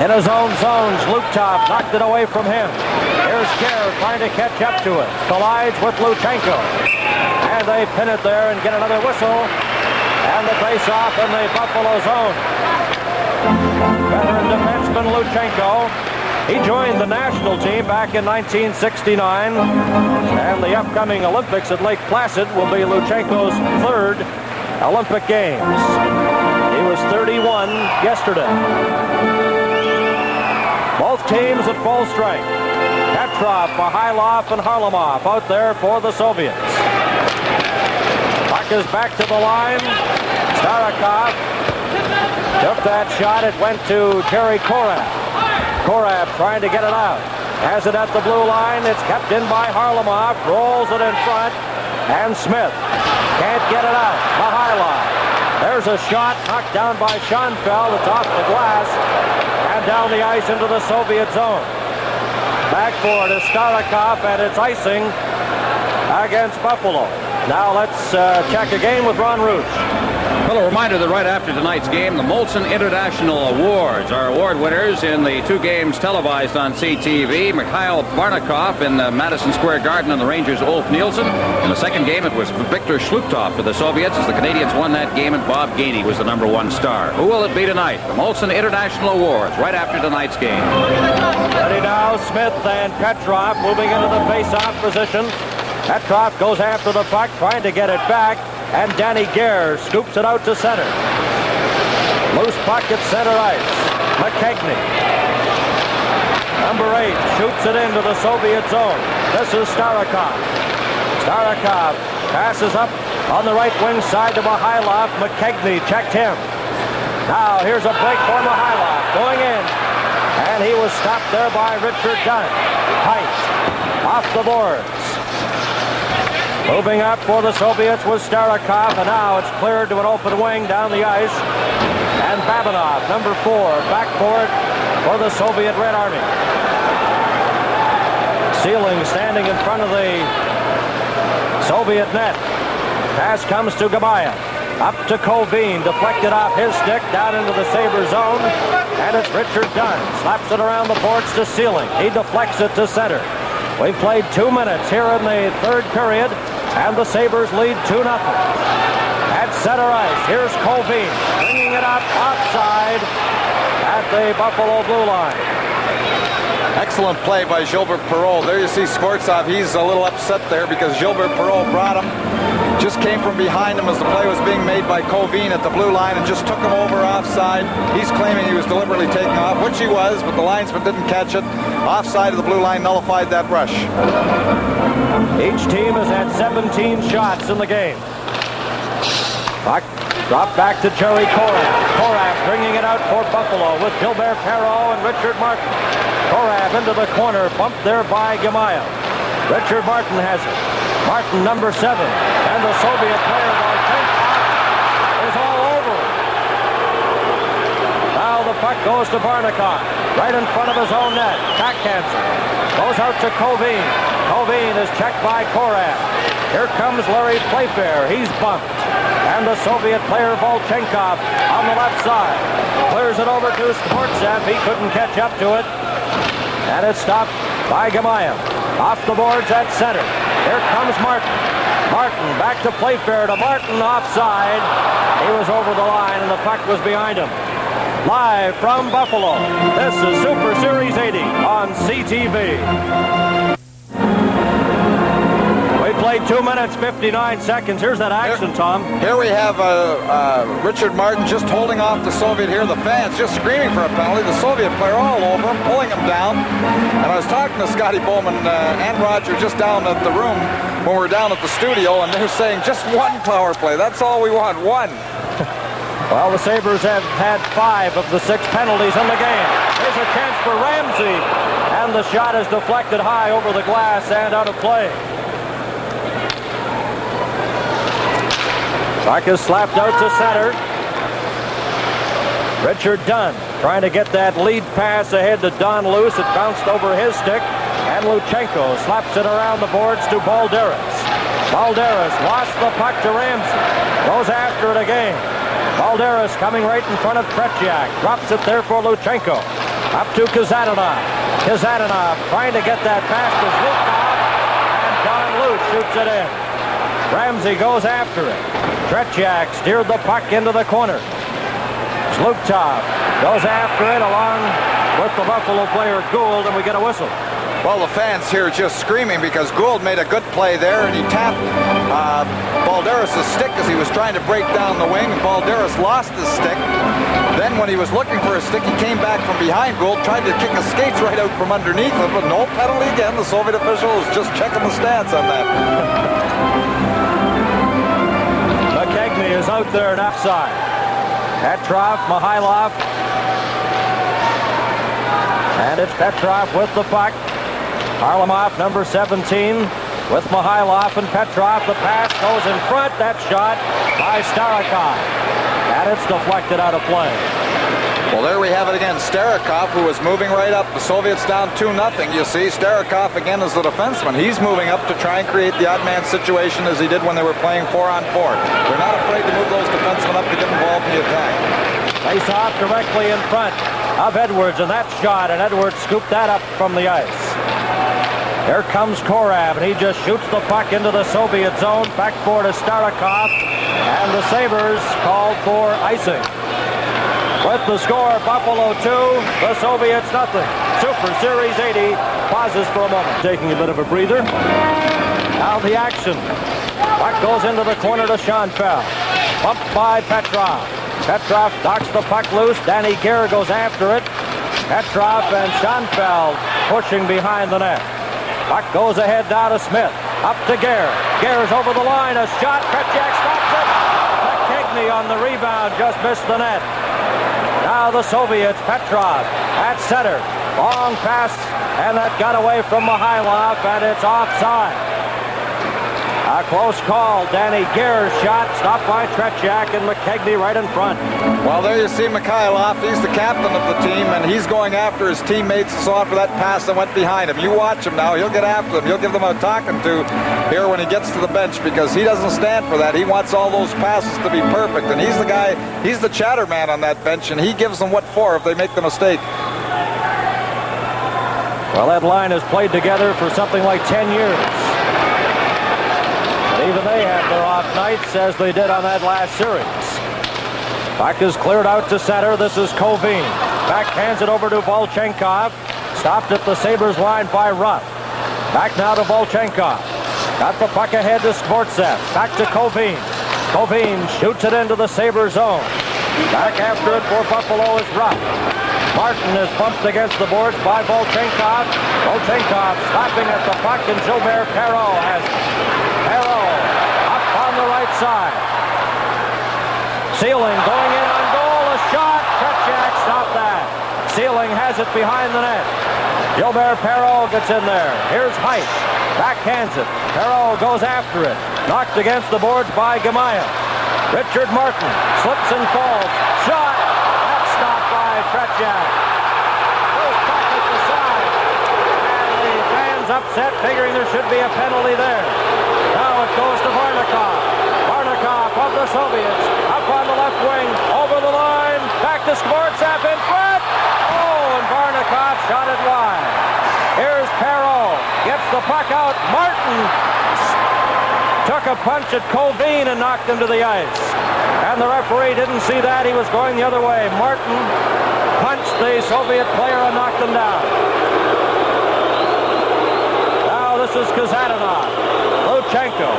in his own zone. Zlukov knocked it away from him. Here's Gare trying to catch up to it. Collides with Luchenko. And they pin it there and get another whistle. And the face-off in the Buffalo zone. Veteran defenseman Luchenko. He joined the national team back in 1969. And the upcoming Olympics at Lake Placid will be Luchenko's 3rd Olympic Games. He was 31 yesterday. Both teams at full strength. Petrov, Mikhailov, and Harlamov out there for the Soviets. Puck is back to the line. Starikov took that shot. It went to Jerry Korab. Korab trying to get it out. Has it at the blue line. It's kept in by Harlamov. Rolls it in front. And Smith can't get it out. Mikhailov. There's a shot knocked down by Schoenfeld. It's off the glass. And down the ice into the Soviet zone. Back for it is Starikov, and it's icing against Buffalo. Now let's check again with Ron Rouge. Well, a reminder that right after tonight's game, the Molson International Awards are award winners in the 2 games televised on CTV. Mikhail Barnikov in Madison Square Garden and the Rangers' Ulf Nielsen. In the second game, it was Viktor Shlukov for the Soviets as the Canadians won that game, and Bob Gainey was the #1 star. Who will it be tonight? The Molson International Awards right after tonight's game. Ready now, Smith and Petrov moving into the face-off position. Petrov goes after the puck, trying to get it back. And Danny Gare scoops it out to center. Loose puck at center ice. McKegney. Number 8 shoots it into the Soviet zone. This is Starikov. Starikov passes up on the right wing side to Mikhailov. McKegney checked him. Now here's a break for Mikhailov. Going in. And he was stopped there by Richard Dunn. Height. Off the boards. Moving up for the Soviets was Starikov, and now it's cleared to an open wing down the ice. And Babinov, number 4, backboard for the Soviet Red Army. Sealing standing in front of the Soviet net. Pass comes to Gamayev. Up to Kovin, deflected off his stick, down into the Sabre zone. And it's Richard Dunn. Slaps it around the boards to Sealing. He deflects it to center. We've played 2 minutes here in the 3rd period. And the Sabres lead 2-0. At center ice, here's Kovin bringing it up offside at the Buffalo blue line. Excellent play by Gilbert Perreault. There you see Skvortsov. He's a little upset there because Gilbert Perreault brought him. Just came from behind him as the play was being made by Kovin at the blue line and just took him over offside. He's claiming he was deliberately taken off, which he was, but the linesman didn't catch it. Offside of the blue line nullified that rush. Each team has had 17 shots in the game. Puck dropped back to Jerry Korab. Korab bringing it out for Buffalo with Gilbert Perreault and Richard Martin. Korab into the corner, bumped there by Gamayev. Richard Martin has it. Martin, number 7. And the Soviet player, Bartenkov, is all over it. Now the puck goes to Barnikov. Right in front of his own net. Backhands it. Goes out to Kovin. Kovin is checked by Korab. Here comes Larry Playfair. He's bumped. And the Soviet player Volchenkov on the left side. Clears it over to Skvortsev. He couldn't catch up to it. And it's stopped by Gamayev. Off the boards at center. Here comes Martin. Martin back to Playfair to Martin offside. He was over the line and the puck was behind him. Live from Buffalo, this is Super Series 80 on CTV. We played 2 minutes, 59 seconds. Here's that action, Tom. Here we have Richard Martin just holding off the Soviet here. The fans just screaming for a penalty. The Soviet player all over him, pulling him down. And I was talking to Scotty Bowman and Roger just down at the room when we were down at the studio, and they were saying just one power play. That's all we want, one. Well, the Sabres have had 5 of the 6 penalties in the game. Here's a chance for Ramsey. And the shot is deflected high over the glass and out of play. Puck is slapped out to center. Richard Dunn trying to get that lead pass ahead to Don Luce. It bounced over his stick. And Luchenko slaps it around the boards to Balderas. Balderas lost the puck to Ramsey. Goes after it again. Balderas coming right in front of Tretiak. Drops it there for Luchenko. Up to Kazanov. Kazanov trying to get that pass to Zlukov. And Don Luce shoots it in. Ramsey goes after it. Tretiak steered the puck into the corner. Zlukov goes after it along with the Buffalo player Gould, and we get a whistle. Well, the fans here just screaming because Gould made a good play there, and he tapped Balderas' stick as he was trying to break down the wing. Balderas lost his stick. Then when he was looking for his stick, he came back from behind Gould, tried to kick his skates right out from underneath him, but no penalty again. The Soviet official was just checking the stats on that. McKegney is out there and offside. Petrov, Mihailov. And it's Petrov with the puck. Harlamov, number 17, with Mihailov and Petrov. The pass goes in front. That shot by Starikov. And it's deflected out of play. Well, there we have it again. Starikov, who was moving right up. The Soviets down 2-0. You see, Starikov again is the defenseman. He's moving up to try and create the odd man situation as he did when they were playing 4-on-4. They're not afraid to move those defensemen up to get involved in the attack. Face off directly in front of Edwards, and that shot, and Edwards scooped that up from the ice. Here comes Korab, and he just shoots the puck into the Soviet zone. Back for to Starikov, and the Sabres called for icing. With the score, Buffalo 2, the Soviets nothing. Super Series 80 pauses for a moment. Taking a bit of a breather. Now the action. Puck goes into the corner to Schoenfeld. Bumped by Petrov. Petrov knocks the puck loose. Danny Gare goes after it. Petrov and Schoenfeld pushing behind the net. Puck goes ahead now to Smith. Up to Gare. Gare's over the line. A shot. Tretiak stops it. McKegney on the rebound just missed the net. Now the Soviets. Petrov at center. Long pass. And that got away from Mihailov. And it's offside. A close call. Danny Gare's shot stopped by Tretiak and McKegney right in front. Well, there you see Mikhailov. He's the captain of the team, and he's going after his teammates and saw for that pass that went behind him. You watch him now. He'll get after them. He'll give them a talking to here when he gets to the bench because he doesn't stand for that. He wants all those passes to be perfect, and he's the guy, he's the chatter man on that bench, and he gives them what for if they make the mistake. Well, that line has played together for something like 10 years. Even they have their off nights as they did on that last series. Puck is cleared out to center. This is Kovin. Backhands it over to Volchenkov. Stopped at the Sabres line by Ruff. Back now to Volchenkov. Got the puck ahead to Skvortsev. Back to Kovin. Kovin shoots it into the Sabres zone. Back after it for Buffalo is Ruff. Martin is bumped against the boards by Volchenkov. Volchenkov stopping at the puck, and Gilbert Perreault has it. Perreault up on the right side. Sealing going in on goal. A shot. Tretiak stopped that. Sealing has it behind the net. Gilbert Perreault gets in there. Here's Height. Backhands it. Perreault goes after it. Knocked against the boards by Gamayev. Richard Martin slips and falls. Shot. That's stopped by Tretiak. Goes back at the side. And the fans upset, figuring there should be a penalty there. Now it goes to Varnikov. Varnikov of the the Soviets. Up on the left wing, over the line, back to Skvortsov in front. Oh, and Varnikov shot it wide. Here's Perreault, gets the puck out. Martin took a punch at Colvin and knocked him to the ice. And the referee didn't see that. He was going the other way. Martin punched the Soviet player and knocked him down. Now this is Kazadanov. Luchenko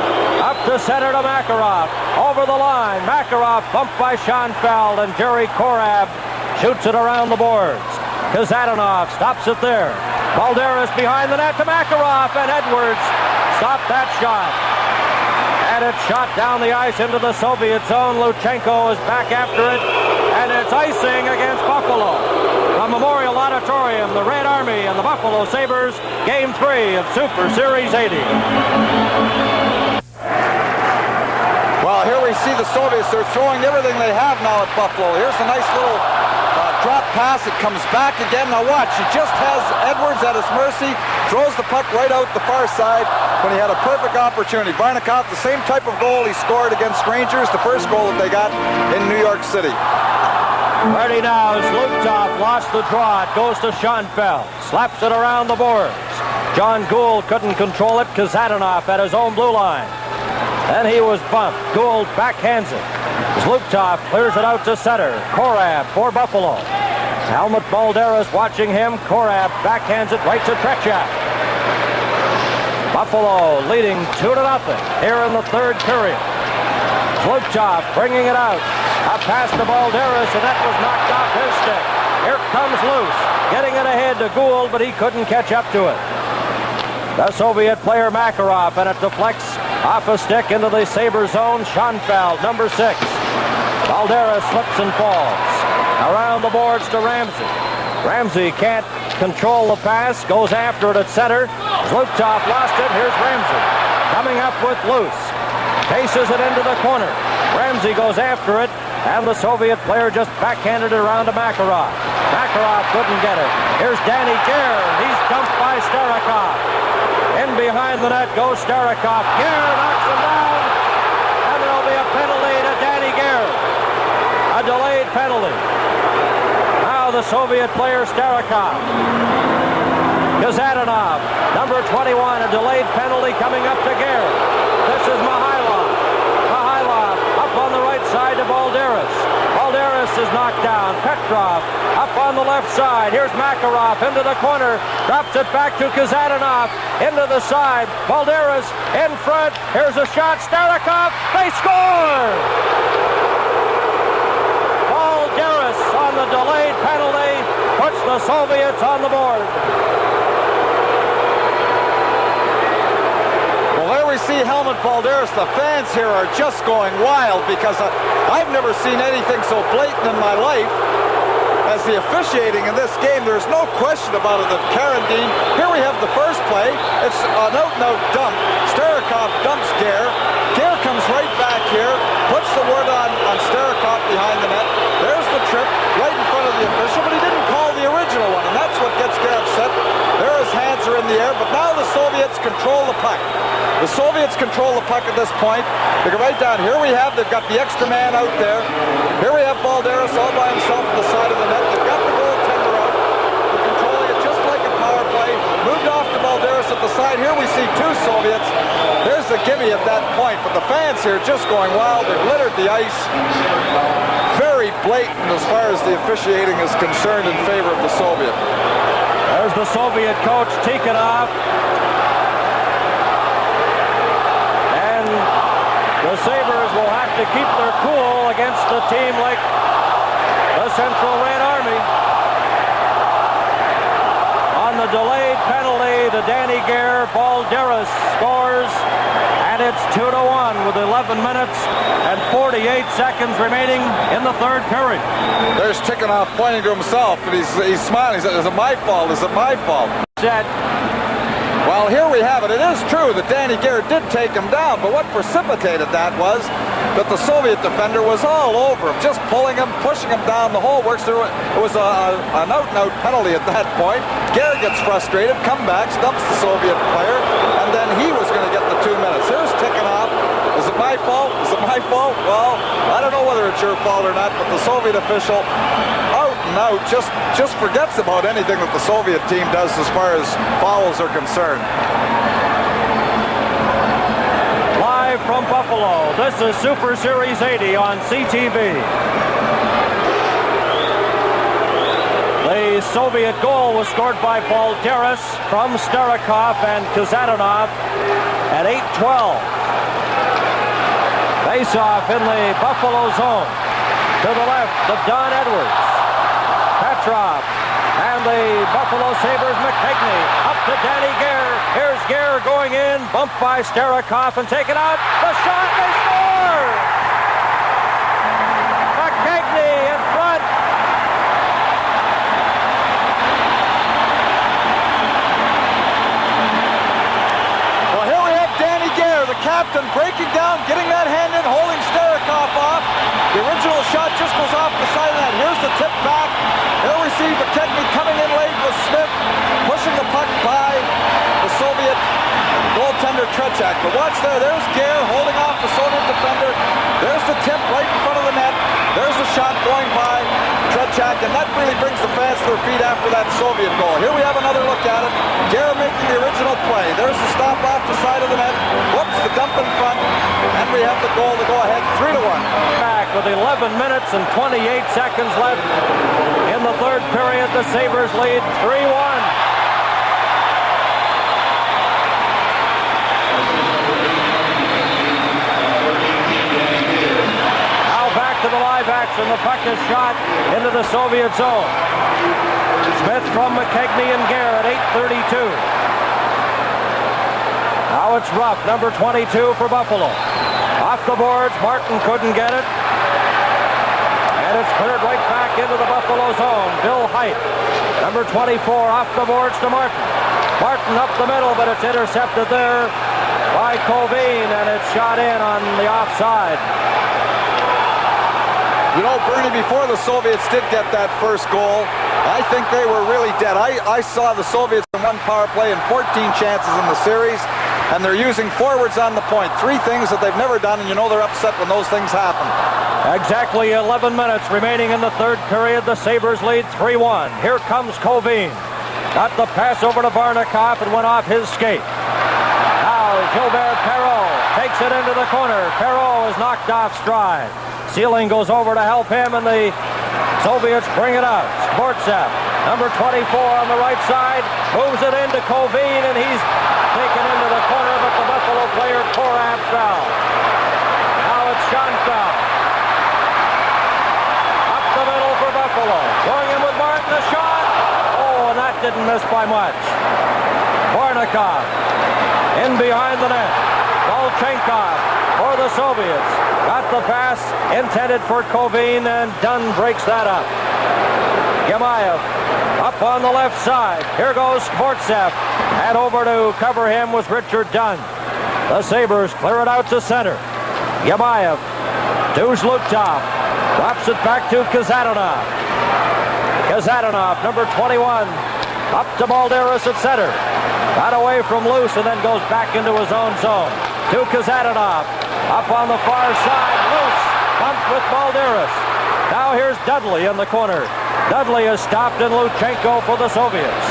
up to center to Makarov. Over the line. Makarov bumped by Schoenfeld, and Jerry Korab shoots it around the boards. Kazadanov stops it there. Balderas behind the net to Makarov, and Edwards stopped that shot. And it's shot down the ice into the Soviet zone. Luchenko is back after it, and it's icing against Buffalo. From Memorial Auditorium, the Red Army and the Buffalo Sabres, Game 3 of Super Series 80. Well, here we see the Soviets. They're throwing everything they have now at Buffalo. Here's a nice little drop pass. It comes back again. Now watch, he just has Edwards at his mercy, throws the puck right out the far side when he had a perfect opportunity. Varnikov, the same type of goal he scored against Rangers, the first goal that they got in New York City. Ready now as Lutov lost the draw. It goes to Schoenfeld. Slaps it around the boards. John Gould couldn't control it. Kazadanov at his own blue line. Then he was bumped. Gould backhands it. Zlutov clears it out to center. Korab for Buffalo. Helmut Balderas watching him. Korab backhands it right to Tretiak. Buffalo leading 2-0 here in the third period. Zlutov bringing it out. A pass to Balderas, and that was knocked off his stick. Here comes Luce, getting it ahead to Gould, but he couldn't catch up to it. The Soviet player Makarov, and it deflects off a stick into the Sabre zone. Schoenfeld, number 6. Balderas slips and falls. Around the boards to Ramsey. Ramsey can't control the pass, goes after it at center. Zlutov lost it. Here's Ramsey coming up with Luce. Chases it into the corner. Ramsey goes after it, and the Soviet player just backhanded it around to Makarov. Makarov couldn't get it. Here's Danny Gare. He's dumped by Starikov. In behind the net goes Starikov. Gare knocks him down, and there'll be a penalty to Danny Gare. A delayed penalty. Now the Soviet player Starikov. Kazadanov, number 21, a delayed penalty coming up to Gare. This is Mihailov. Mihailov up on the right side to Balderas. Balderas is knocked down. Petrov up on the left side. Here's Makarov into the corner. Drops it back to Kazadanov. Into the side. Balderas in front. Here's a shot. Starikov. They score! Balderas on the delayed penalty puts the Soviets on the board. See Helmut Balderas, the fans here are just going wild because I've never seen anything so blatant in my life as the officiating in this game. There's no question about it that Karandin, here we have the first play, it's an out-and-out dump. Starikov dumps Gare. Gare comes right back here, puts the word on Starikov behind the net. There's the trip right in front of the official, but he didn't call the original one, and that's what gets Gare upset. There his hands are in the air, but now the Soviets control the puck. The Soviets control the puck at this point. They go right down. Here we have, they've got the extra man out there. Here we have Balderas all by himself at the side of the net. They've got the goaltender out. They're controlling it just like a power play. Moved off to Balderas at the side. Here we see 2 Soviets. There's the gimme at that point. But the fans here just going wild. They've littered the ice. Very blatant as far as the officiating is concerned in favor of the Soviet. There's the Soviet coach, Tikhonov. The Sabres will have to keep their cool against a team like the Central Red Army. On the delayed penalty to Danny Gare, Balderas scores, and it's 2-1 with 11 minutes and 48 seconds remaining in the third period. There's Tikhonov pointing to himself, and he's smiling. He said, "Is it my fault? Is it my fault?" Set. Well, here we have it. It is true that Danny Gare did take him down, but what precipitated that was that the Soviet defender was all over him, just pulling him, pushing him down the whole works. It was an out-and-out penalty at that point. Gare gets frustrated, comes back, stumps the Soviet player, and then he was going to get the 2 minutes. Here's Tikhonov. Is it my fault? Is it my fault? Well, I don't know whether it's your fault or not, but the Soviet official out and out just forgets about anything that the Soviet team does as far as fouls are concerned. Live from Buffalo, this is Super Series 80 on CTV. The Soviet goal was scored by Balderas from Starikov and Kazadanov at 8:12. Face-off in the Buffalo zone. To the left of Don Edwards. Petrov and the Buffalo Sabres McKegney up to Danny Gare. Here's Gare going in, bumped by Starikov and taken out. The shot, they score! McKegney in front. Well, here we have Danny Gare, the captain, breaking down, getting that hand in, holding Starikov off. The original shot just goes off the side of that. Here's the tip back. He'll receive McKegney coming in late with Smith, pushing the puck by the Soviet goaltender Tretiak. But watch there, there's Gare holding off the Soviet defender. There's the tip right in front of the net. There's the shot going by Tretiak, and that really brings the fans to their feet after that Soviet goal. Here we have another look at it. Gare making the original play. There's the stop off the side of the net. Whoops, the dump in front. And we have the goal to go ahead 3-1. Back with 11 minutes and 28 seconds left in the third period. The Sabres lead 3-1. Now back to the live action. The puck is shot into the Soviet zone. Smith from McKegney and Gare at 8:32. Now it's Ruff, number 22 for Buffalo. Off the boards, Martin couldn't get it. And it's cleared right back into the Buffalo zone. Bill Height, number 24, off the boards to Martin. Martin up the middle, but it's intercepted there by Colvin, and it's shot in on the offside. You know, Bernie, before the Soviets did get that first goal, I think they were really dead. I saw the Soviets in one power play and 14 chances in the series, and they're using forwards on the point. 3 things that they've never done, and you know they're upset when those things happen. Exactly 11 minutes remaining in the third period. The Sabres lead 3-1. Here comes Colvin. Got the pass over to Varnikov and went off his skate. Now Gilbert Perreault takes it into the corner. Perreault is knocked off stride. Sealing goes over to help him, and the Soviets bring it out. Sportsev, number 24 on the right side, moves it into Colvin, and he's taken into the corner, but the Buffalo player Korab foul. Now it's Schoenfeld. Up the middle for Buffalo. Going in with Martin, a shot. Oh, and that didn't miss by much. Varnikov in behind the net. Volchenkov for the Soviets. Got the pass intended for Colvin, and Dunn breaks that up. Gemayev up on the left side. Here goes Sportsev. And over to cover him was Richard Dunn. The Sabres clear it out to center. Gemayev to Zlutov. Drops it back to Kazadanov. Kazadanov, number 21. Up to Balderas at center. Got away from Loose and then goes back into his own zone. To Kazadanov. Up on the far side. Loose. Bumped with Balderas. Now here's Dudley in the corner. Dudley is stopped in Luchenko for the Soviets.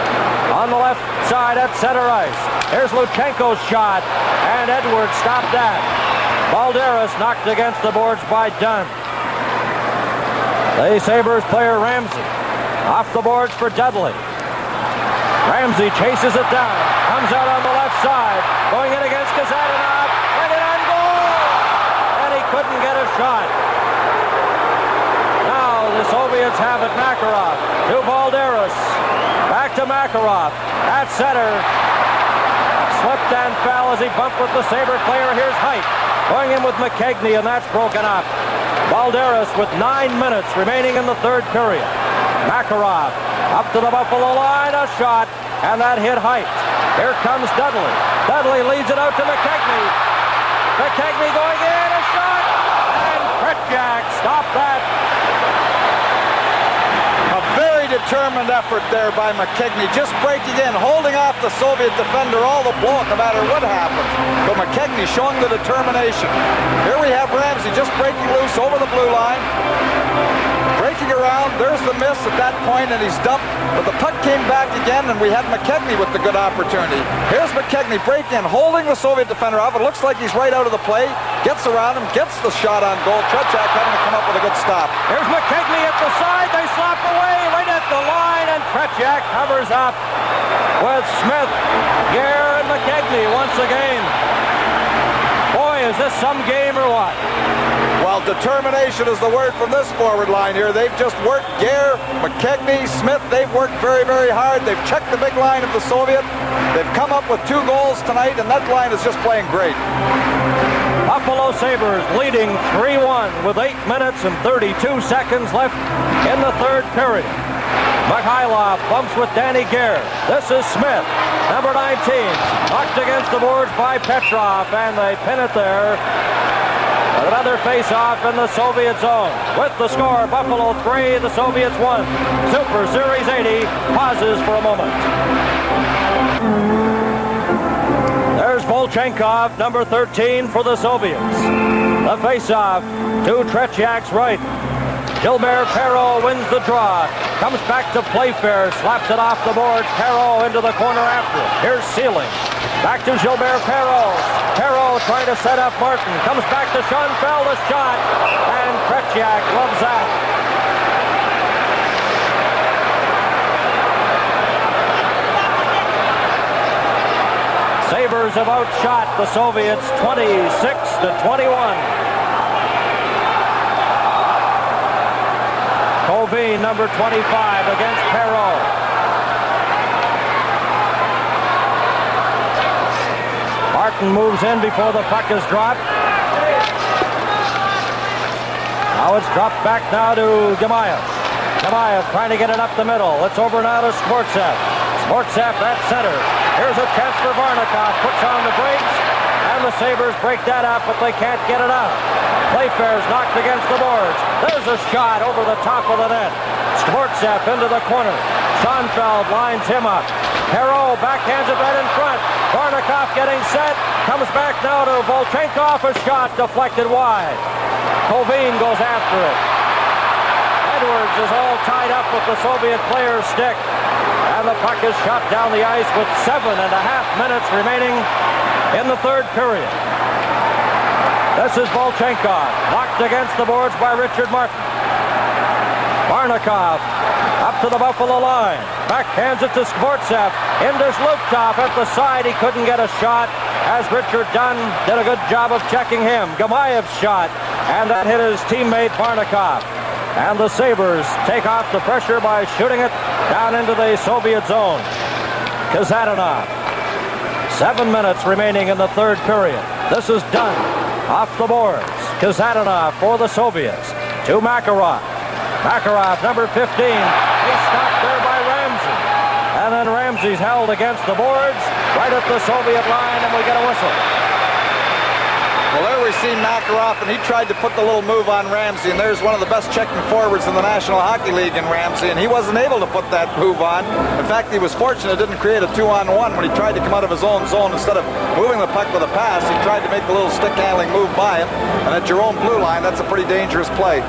On the left side at center ice. Here's Luchenko's shot. And Edwards stopped that. Balderas knocked against the boards by Dunn. The Sabres player Ramsey. Off the boards for Dudley. Ramsey chases it down. Comes out on the left side. Going in against Kazadanov. And it on goal! And he couldn't get a shot. Now the Soviets have it. Makarov to Balderas. Back to Makarov. At center. Slipped and fell as he bumped with the Sabre player. Here's Height. Going in with McKegney, and that's broken up. Balderas with 9 minutes remaining in the third period. Makarov up to the Buffalo line, a shot, and that hit Height. Here comes Dudley. Dudley leads it out to McKegney. McKegney going in, a shot, and Tretiak stopped that. A very determined effort there by McKegney, just breaking in, holding off the Soviet defender all the block, no matter what happens. But McKegney showing the determination. Here we have Ramsey just breaking loose over the blue line. Breaking around, there's the miss at that point, and he's dumped. But the puck came back again, and we had McKegney with the good opportunity. Here's McKegney breaking in, holding the Soviet defender off. It looks like he's right out of the play. Gets around him, gets the shot on goal. Tretiak having to come up with a good stop. Here's McKegney at the side. They slap away right at the line, and Tretiak covers up with Smith, Gare, and McKegney once again. Boy, is this some game or what? Well, determination is the word from this forward line here. They've just worked. Gare, McKegney, Smith, they've worked very, very hard. They've checked the big line of the Soviet. They've come up with 2 goals tonight, and that line is just playing great. Buffalo Sabres leading 3-1 with 8 minutes and 32 seconds left in the third period. Mikhailov bumps with Danny Gare. This is Smith, number 19, knocked against the boards by Petrov, and they pin it there. Another face-off in the Soviet zone. With the score, Buffalo 3, the Soviets 1. Super Series 80 pauses for a moment. There's Volchenkov, number 13 for the Soviets. The face-off to Tretiak's right. Gilbert Perreault wins the draw. Comes back to Playfair, slaps it off the boards. Perreault into the corner after it. Here's Sealing. Back to Gilbert Perreault. Perreault trying to set up Martin. Comes back to Schoenfeld, a shot. And Tretiak loves that. Sabres have outshot the Soviets 26-21. Colvin, number 25, against Perreault. Martin moves in before the puck is dropped. Now it's dropped back now to Gamayev. Gamayev trying to get it up the middle. It's over now to Skvortsov. Skvortsov at center. Here's a chance for Varnikov. Puts on the brakes. And the Sabres break that up, but they can't get it out. Playfair's knocked against the boards. There's a shot over the top of the net. Skvortsov into the corner. Schoenfeld lines him up. Perreault backhands it right in front. Varnikov getting set. Comes back now to Volchenkov. A shot deflected wide. Colvin goes after it. Edwards is all tied up with the Soviet player's stick. And the puck is shot down the ice with 7.5 minutes remaining in the third period. This is Volchenkov, knocked against the boards by Richard Martin. Varnikov up to the Buffalo line. Backhands it to Skvortsov. Into Zlukov at the side. He couldn't get a shot as Richard Dunn did a good job of checking him. Gamayev's shot, and that hit his teammate Varnikov. And the Sabres take off the pressure by shooting it down into the Soviet zone. Kazadanov. 7 minutes remaining in the third period. This is Dunn off the boards. Kazadanov for the Soviets. To Makarov. Makarov, number 15. He's stopped there by Ramsey. And then Ramsey's held against the boards right at the Soviet line, and we get a whistle. Well, there we see Makarov, and he tried to put the little move on Ramsey, and there's one of the best checking forwards in the National Hockey League in Ramsey, and he wasn't able to put that move on. In fact, he was fortunate it didn't create a 2-on-1 when he tried to come out of his own zone. Instead of moving the puck with a pass, he tried to make the little stick handling move by him, and at your own blue line, that's a pretty dangerous play.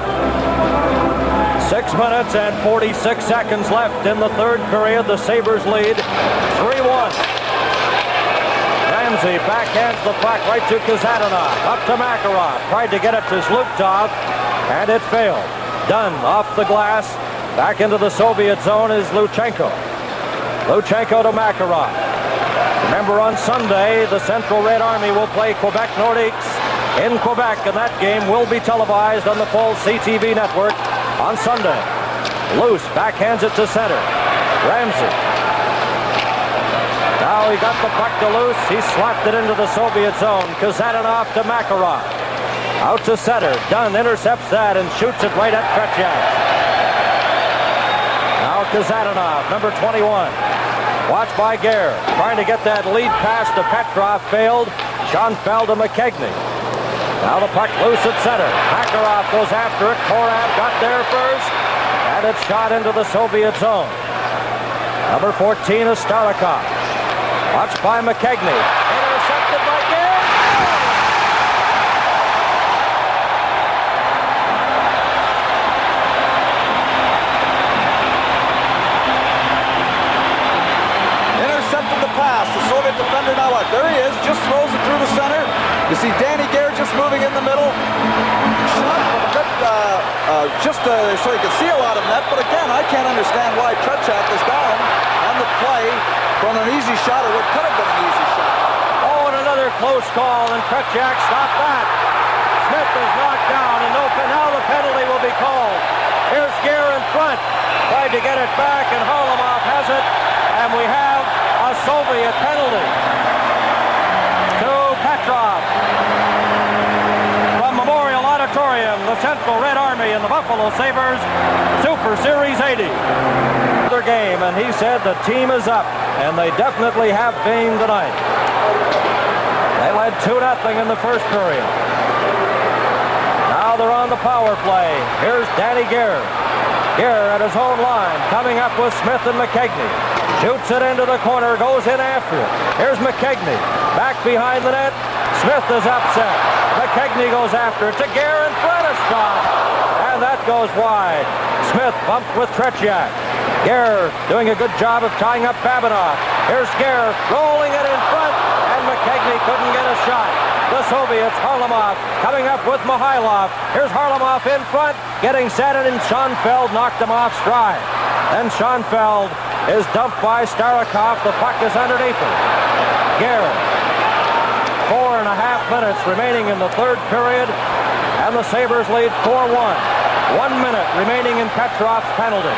6 minutes and 46 seconds left in the third period. The Sabres lead 3-1. Ramsey backhands the puck right to Kazadanov. Up to Makarov. Tried to get it to Zlukov, and it failed. Dunn off the glass. Back into the Soviet zone is Luchenko. Luchenko to Makarov. Remember, on Sunday, the Central Red Army will play Quebec Nordiques in Quebec, and that game will be televised on the full CTV network on Sunday. Loose backhands it to center. Ramsey. Now he got the puck to Loose. He slapped it into the Soviet zone. Kazadanov to Makarov. Out to center. Dunn intercepts that and shoots it right at Tretiak. Now Kazadanov, number 21. Watched by Gare. Trying to get that lead pass to Petrov. Failed. Schoenfeld to McKegney. Now the puck loose at center. Makarov goes after it. Korab got there first. And it's shot into the Soviet zone. Number 14 is Starikov. Watched by McKegney. Intercepted by Gare. Intercepted the pass. The Soviet defender now what? There he is. Just throws it through the center. You see Danny Gare just moving in the middle. Shot from a good, so he can see a lot of net. But again, I can't understand why Tretiak is down on the play from an easy shot or what could have been an easy shot. Oh, and another close call, and Tretiak stopped that. Smith is knocked down, and now the penalty will be called. Here's Gare in front. Tried to get it back, and Harlamov has it. And we have a Soviet penalty to Petrov. From Memorial Auditorium, the Central Red Army and the Buffalo Sabres, Super Series 80. Their game, and he said the team is up, and they definitely have been tonight. They led 2-0 in the first period. Now they're on the power play. Here's Danny Gare. Gare at his own line, coming up with Smith and McKegney. Shoots it into the corner, goes in after it. Here's McKegney, back behind the net. Smith is upset. McKegney goes after it to Gare in front of shot. And that goes wide. Smith bumped with Tretiak. Gare doing a good job of tying up Babinoff. Here's Gare rolling it in front, and McKegney couldn't get a shot. The Soviets, Harlamov, coming up with Mihailov. Here's Harlamov in front, getting set, and Schoenfeld knocked him off stride. Then Schoenfeld is dumped by Starikov. The puck is underneath him. Gare. 4.5 minutes remaining in the third period, and the Sabres lead 4-1. 1 minute remaining in Petrov's penalty.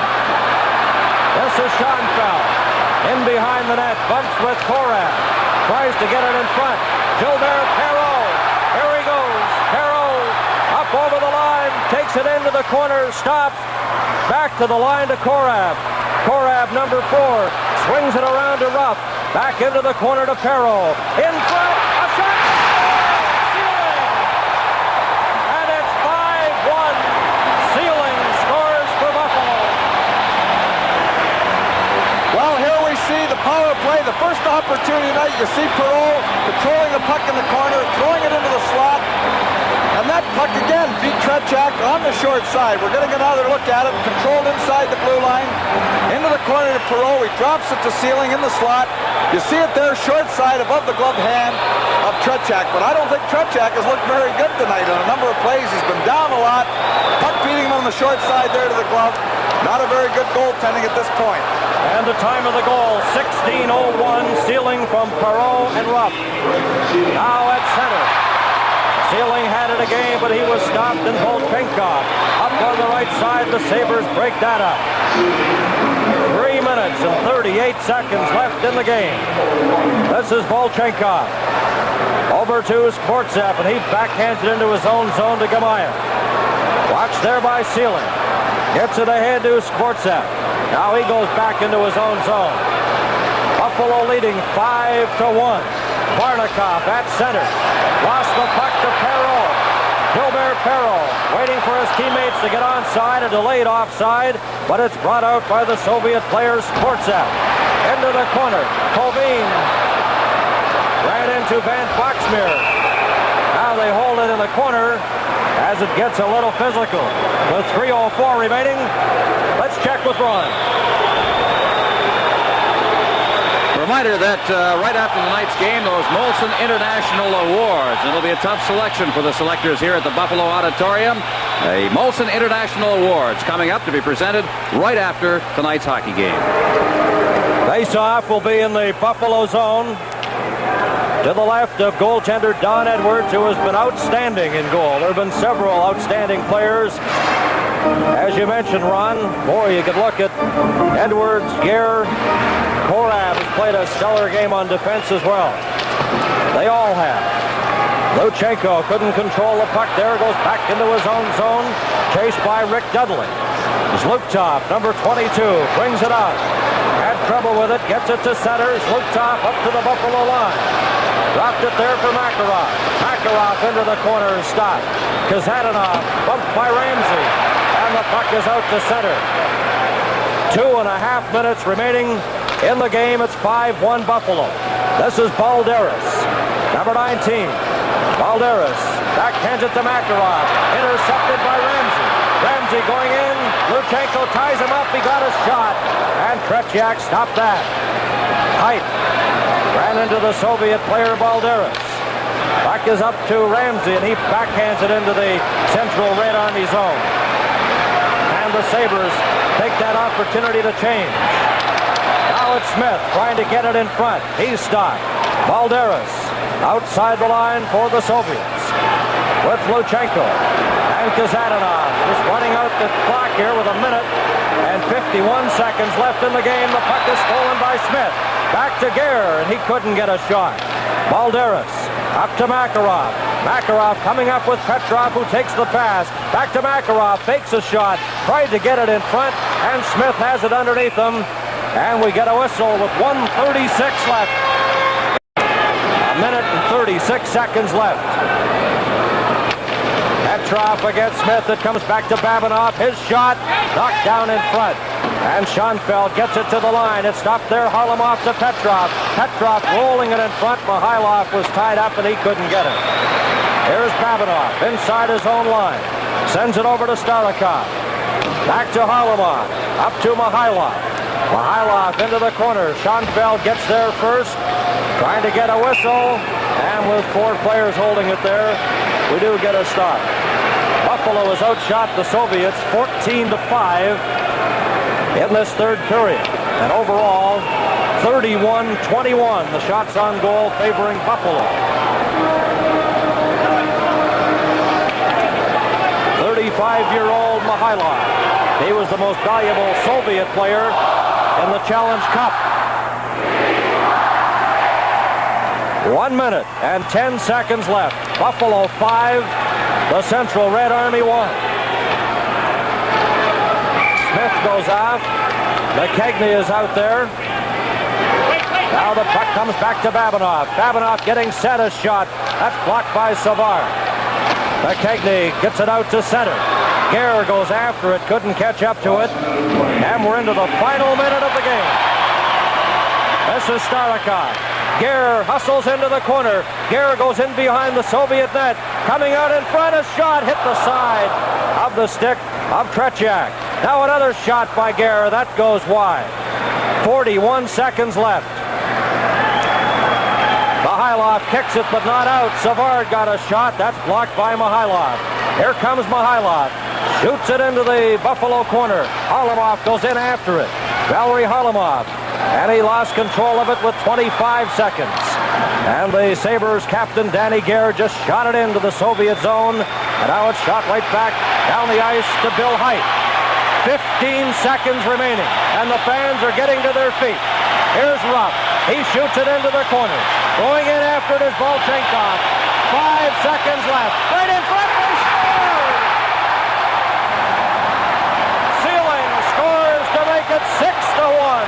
This is Schoenfeld. In behind the net, bumps with Korab. Tries to get it in front. Gilbert Perreault. Here he goes. Perreault up over the line. Takes it into the corner. Stops. Back to the line to Korab. Korab, number 4. Swings it around to Ruff. Back into the corner to Perreault. In front. A shot. Sealing. And it's 5-1. Sealing scores for Buffalo. Well, here we see the power play. The first opportunity tonight, you see Perreault controlling the puck in the corner, throwing it into the slot. And that puck again beat Tretiak on the short side. We're getting another look at it. Controlled inside the blue line. Into the corner to Perreault. He drops it to Sealing in the slot. You see it there, short side above the glove hand of Tretiak. But I don't think Tretiak has looked very good tonight. On a number of plays, he's been down a lot. Puck beating him on the short side there to the glove. Not a very good goaltending at this point. And the time of the goal, 16:01, Sealing from Perreault and Ruff. Now at center. Sealing had it again, but he was stopped, and Volchenkov up on the right side. The Sabres break that up. 3 minutes and 38 seconds left in the game. This is Volchenkov. Over to Skvortsov, and he backhands it into his own zone to Gamayev. Watched there by Sealing. Gets it ahead to Skvortsov. Now he goes back into his own zone. Buffalo leading 5-1. Varnikov at center. Lost the puck to Perreault. Gilbert Perreault waiting for his teammates to get onside, a delayed offside, but it's brought out by the Soviet player Skvortsov. Into the corner. Kovin ran into Van Foxmeer. Now they hold it in the corner as it gets a little physical. With 3:04 remaining, let's check with Ron. Reminder that right after tonight's game, those Molson International Awards. It'll be a tough selection for the selectors here at the Buffalo Auditorium. The Molson International Awards coming up to be presented right after tonight's hockey game. Face-off will be in the Buffalo zone. To the left of goaltender Don Edwards, who has been outstanding in goal. There have been several outstanding players. As you mentioned, Ron, boy, you could look at Edwards, Gare, Korab has played a stellar game on defense as well. They all have. Luchenko couldn't control the puck there. Goes back into his own zone. Chased by Rick Dudley. Zlukov, number 22, brings it out. Had trouble with it. Gets it to center. Zlukov up to the Buffalo line. Dropped it there for Makarov. Makarov into the corner and stopped. Kazadanov bumped by Ramsey. And the puck is out to center. 2.5 minutes remaining in the game. It's 5-1 Buffalo. This is Balderas, number 19. Balderas backhands it to Makarov. Intercepted by Ramsey. Ramsey going in. Luchenko ties him up. He got a shot. And Tretiak stopped that. Height ran into the Soviet player Balderas. Puck is up to Ramsey, and he backhands it into the Central Red Army zone. And the Sabres take that opportunity to change. Now it's Smith trying to get it in front. He's stopped. Balderas outside the line for the Soviets with Luchenko. And Kazanov is running out the clock here with 1 minute and 51 seconds left in the game. The puck is stolen by Smith. Back to Gare, and he couldn't get a shot. Balderas up to Makarov. Makarov coming up with Petrov, who takes the pass. Back to Makarov, fakes a shot, tried to get it in front, and Smith has it underneath him. And we get a whistle with 1:36 left. 1 minute and 36 seconds left. Petrov against Smith. It comes back to Babinov. His shot knocked down in front. And Schoenfeld gets it to the line. It stopped there. Harlamov to Petrov. Petrov rolling it in front. Mihailov was tied up and he couldn't get it. Here's Babinov inside his own line. Sends it over to Starikov. Back to Harlamov. Up to Mihailov. Mihailov into the corner. Schoenfeld gets there first. Trying to get a whistle. And with 4 players holding it there, we do get a stop. Buffalo has outshot the Soviets 14-5 in this third period. And overall, 31-21, the shots on goal favoring Buffalo. 35-year-old Mihailov. He was the most valuable Soviet player in the Challenge Cup. 1 minute and 10 seconds left. Buffalo 5, the Central Red Army 1. Smith goes off. McKegney is out there. Now the puck comes back to Babinov. Babinov getting set a shot. That's blocked by Savard. McKegney gets it out to center. Gare goes after it, couldn't catch up to it. And we're into the final minute of the game. This is Starikov. Gare hustles into the corner. Gare goes in behind the Soviet net. Coming out in front, a shot hit the side of the stick of Tretiak. Now another shot by Gare. That goes wide. 41 seconds left. Mihailov kicks it, but not out. Savard got a shot. That's blocked by Mihailov. Here comes Mihailov. Shoots it into the Buffalo corner. Harlamov goes in after it. Valery Harlamov. And he lost control of it with 25 seconds. And the Sabres captain, Danny Gare, just shot it into the Soviet zone. And now it's shot right back down the ice to Bill Height. 15 seconds remaining. And the fans are getting to their feet. Here's Rupp. He shoots it into the corner. Going in after it is Volchenkov. 5 seconds left. Right in front. They score! Sealing scores to make it 6-1.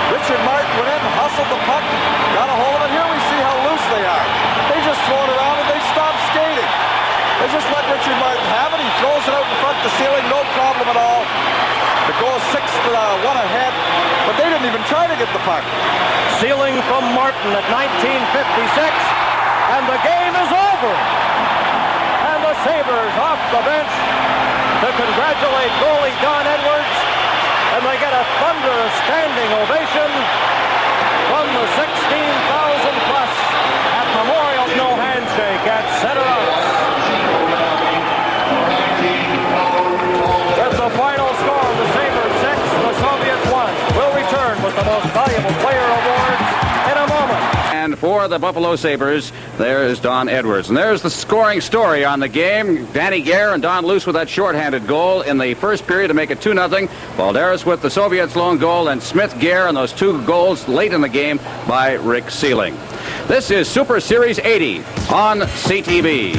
Richard Martin went in, hustled the puck, got a hold of it. Here we see how loose they are. They just throw it around and they stop skating. They just let Richard Martin have it. He throws it out in front of the ceiling, no problem at all. The goal 6-1 ahead, but they didn't even try to get the puck. Sealing from Martin at 19:56, and the game is over. And the Sabres off the bench to congratulate goalie Don Edwards. And they get a thunderous standing ovation from the 16,000 plus at Memorial. No handshake at center ice. With the final score, the Sabres 6, the Soviets 1. We'll return with the most valuable player awards in a moment. And for the Buffalo Sabres, there is Don Edwards. And there's the scoring story on the game. Danny Gare and Don Luce with that shorthanded goal in the first period to make it 2-0. Balderas with the Soviets' lone goal, and Smith Gare and those 2 goals late in the game by Rick Sealing. This is Super Series 80 on CTV.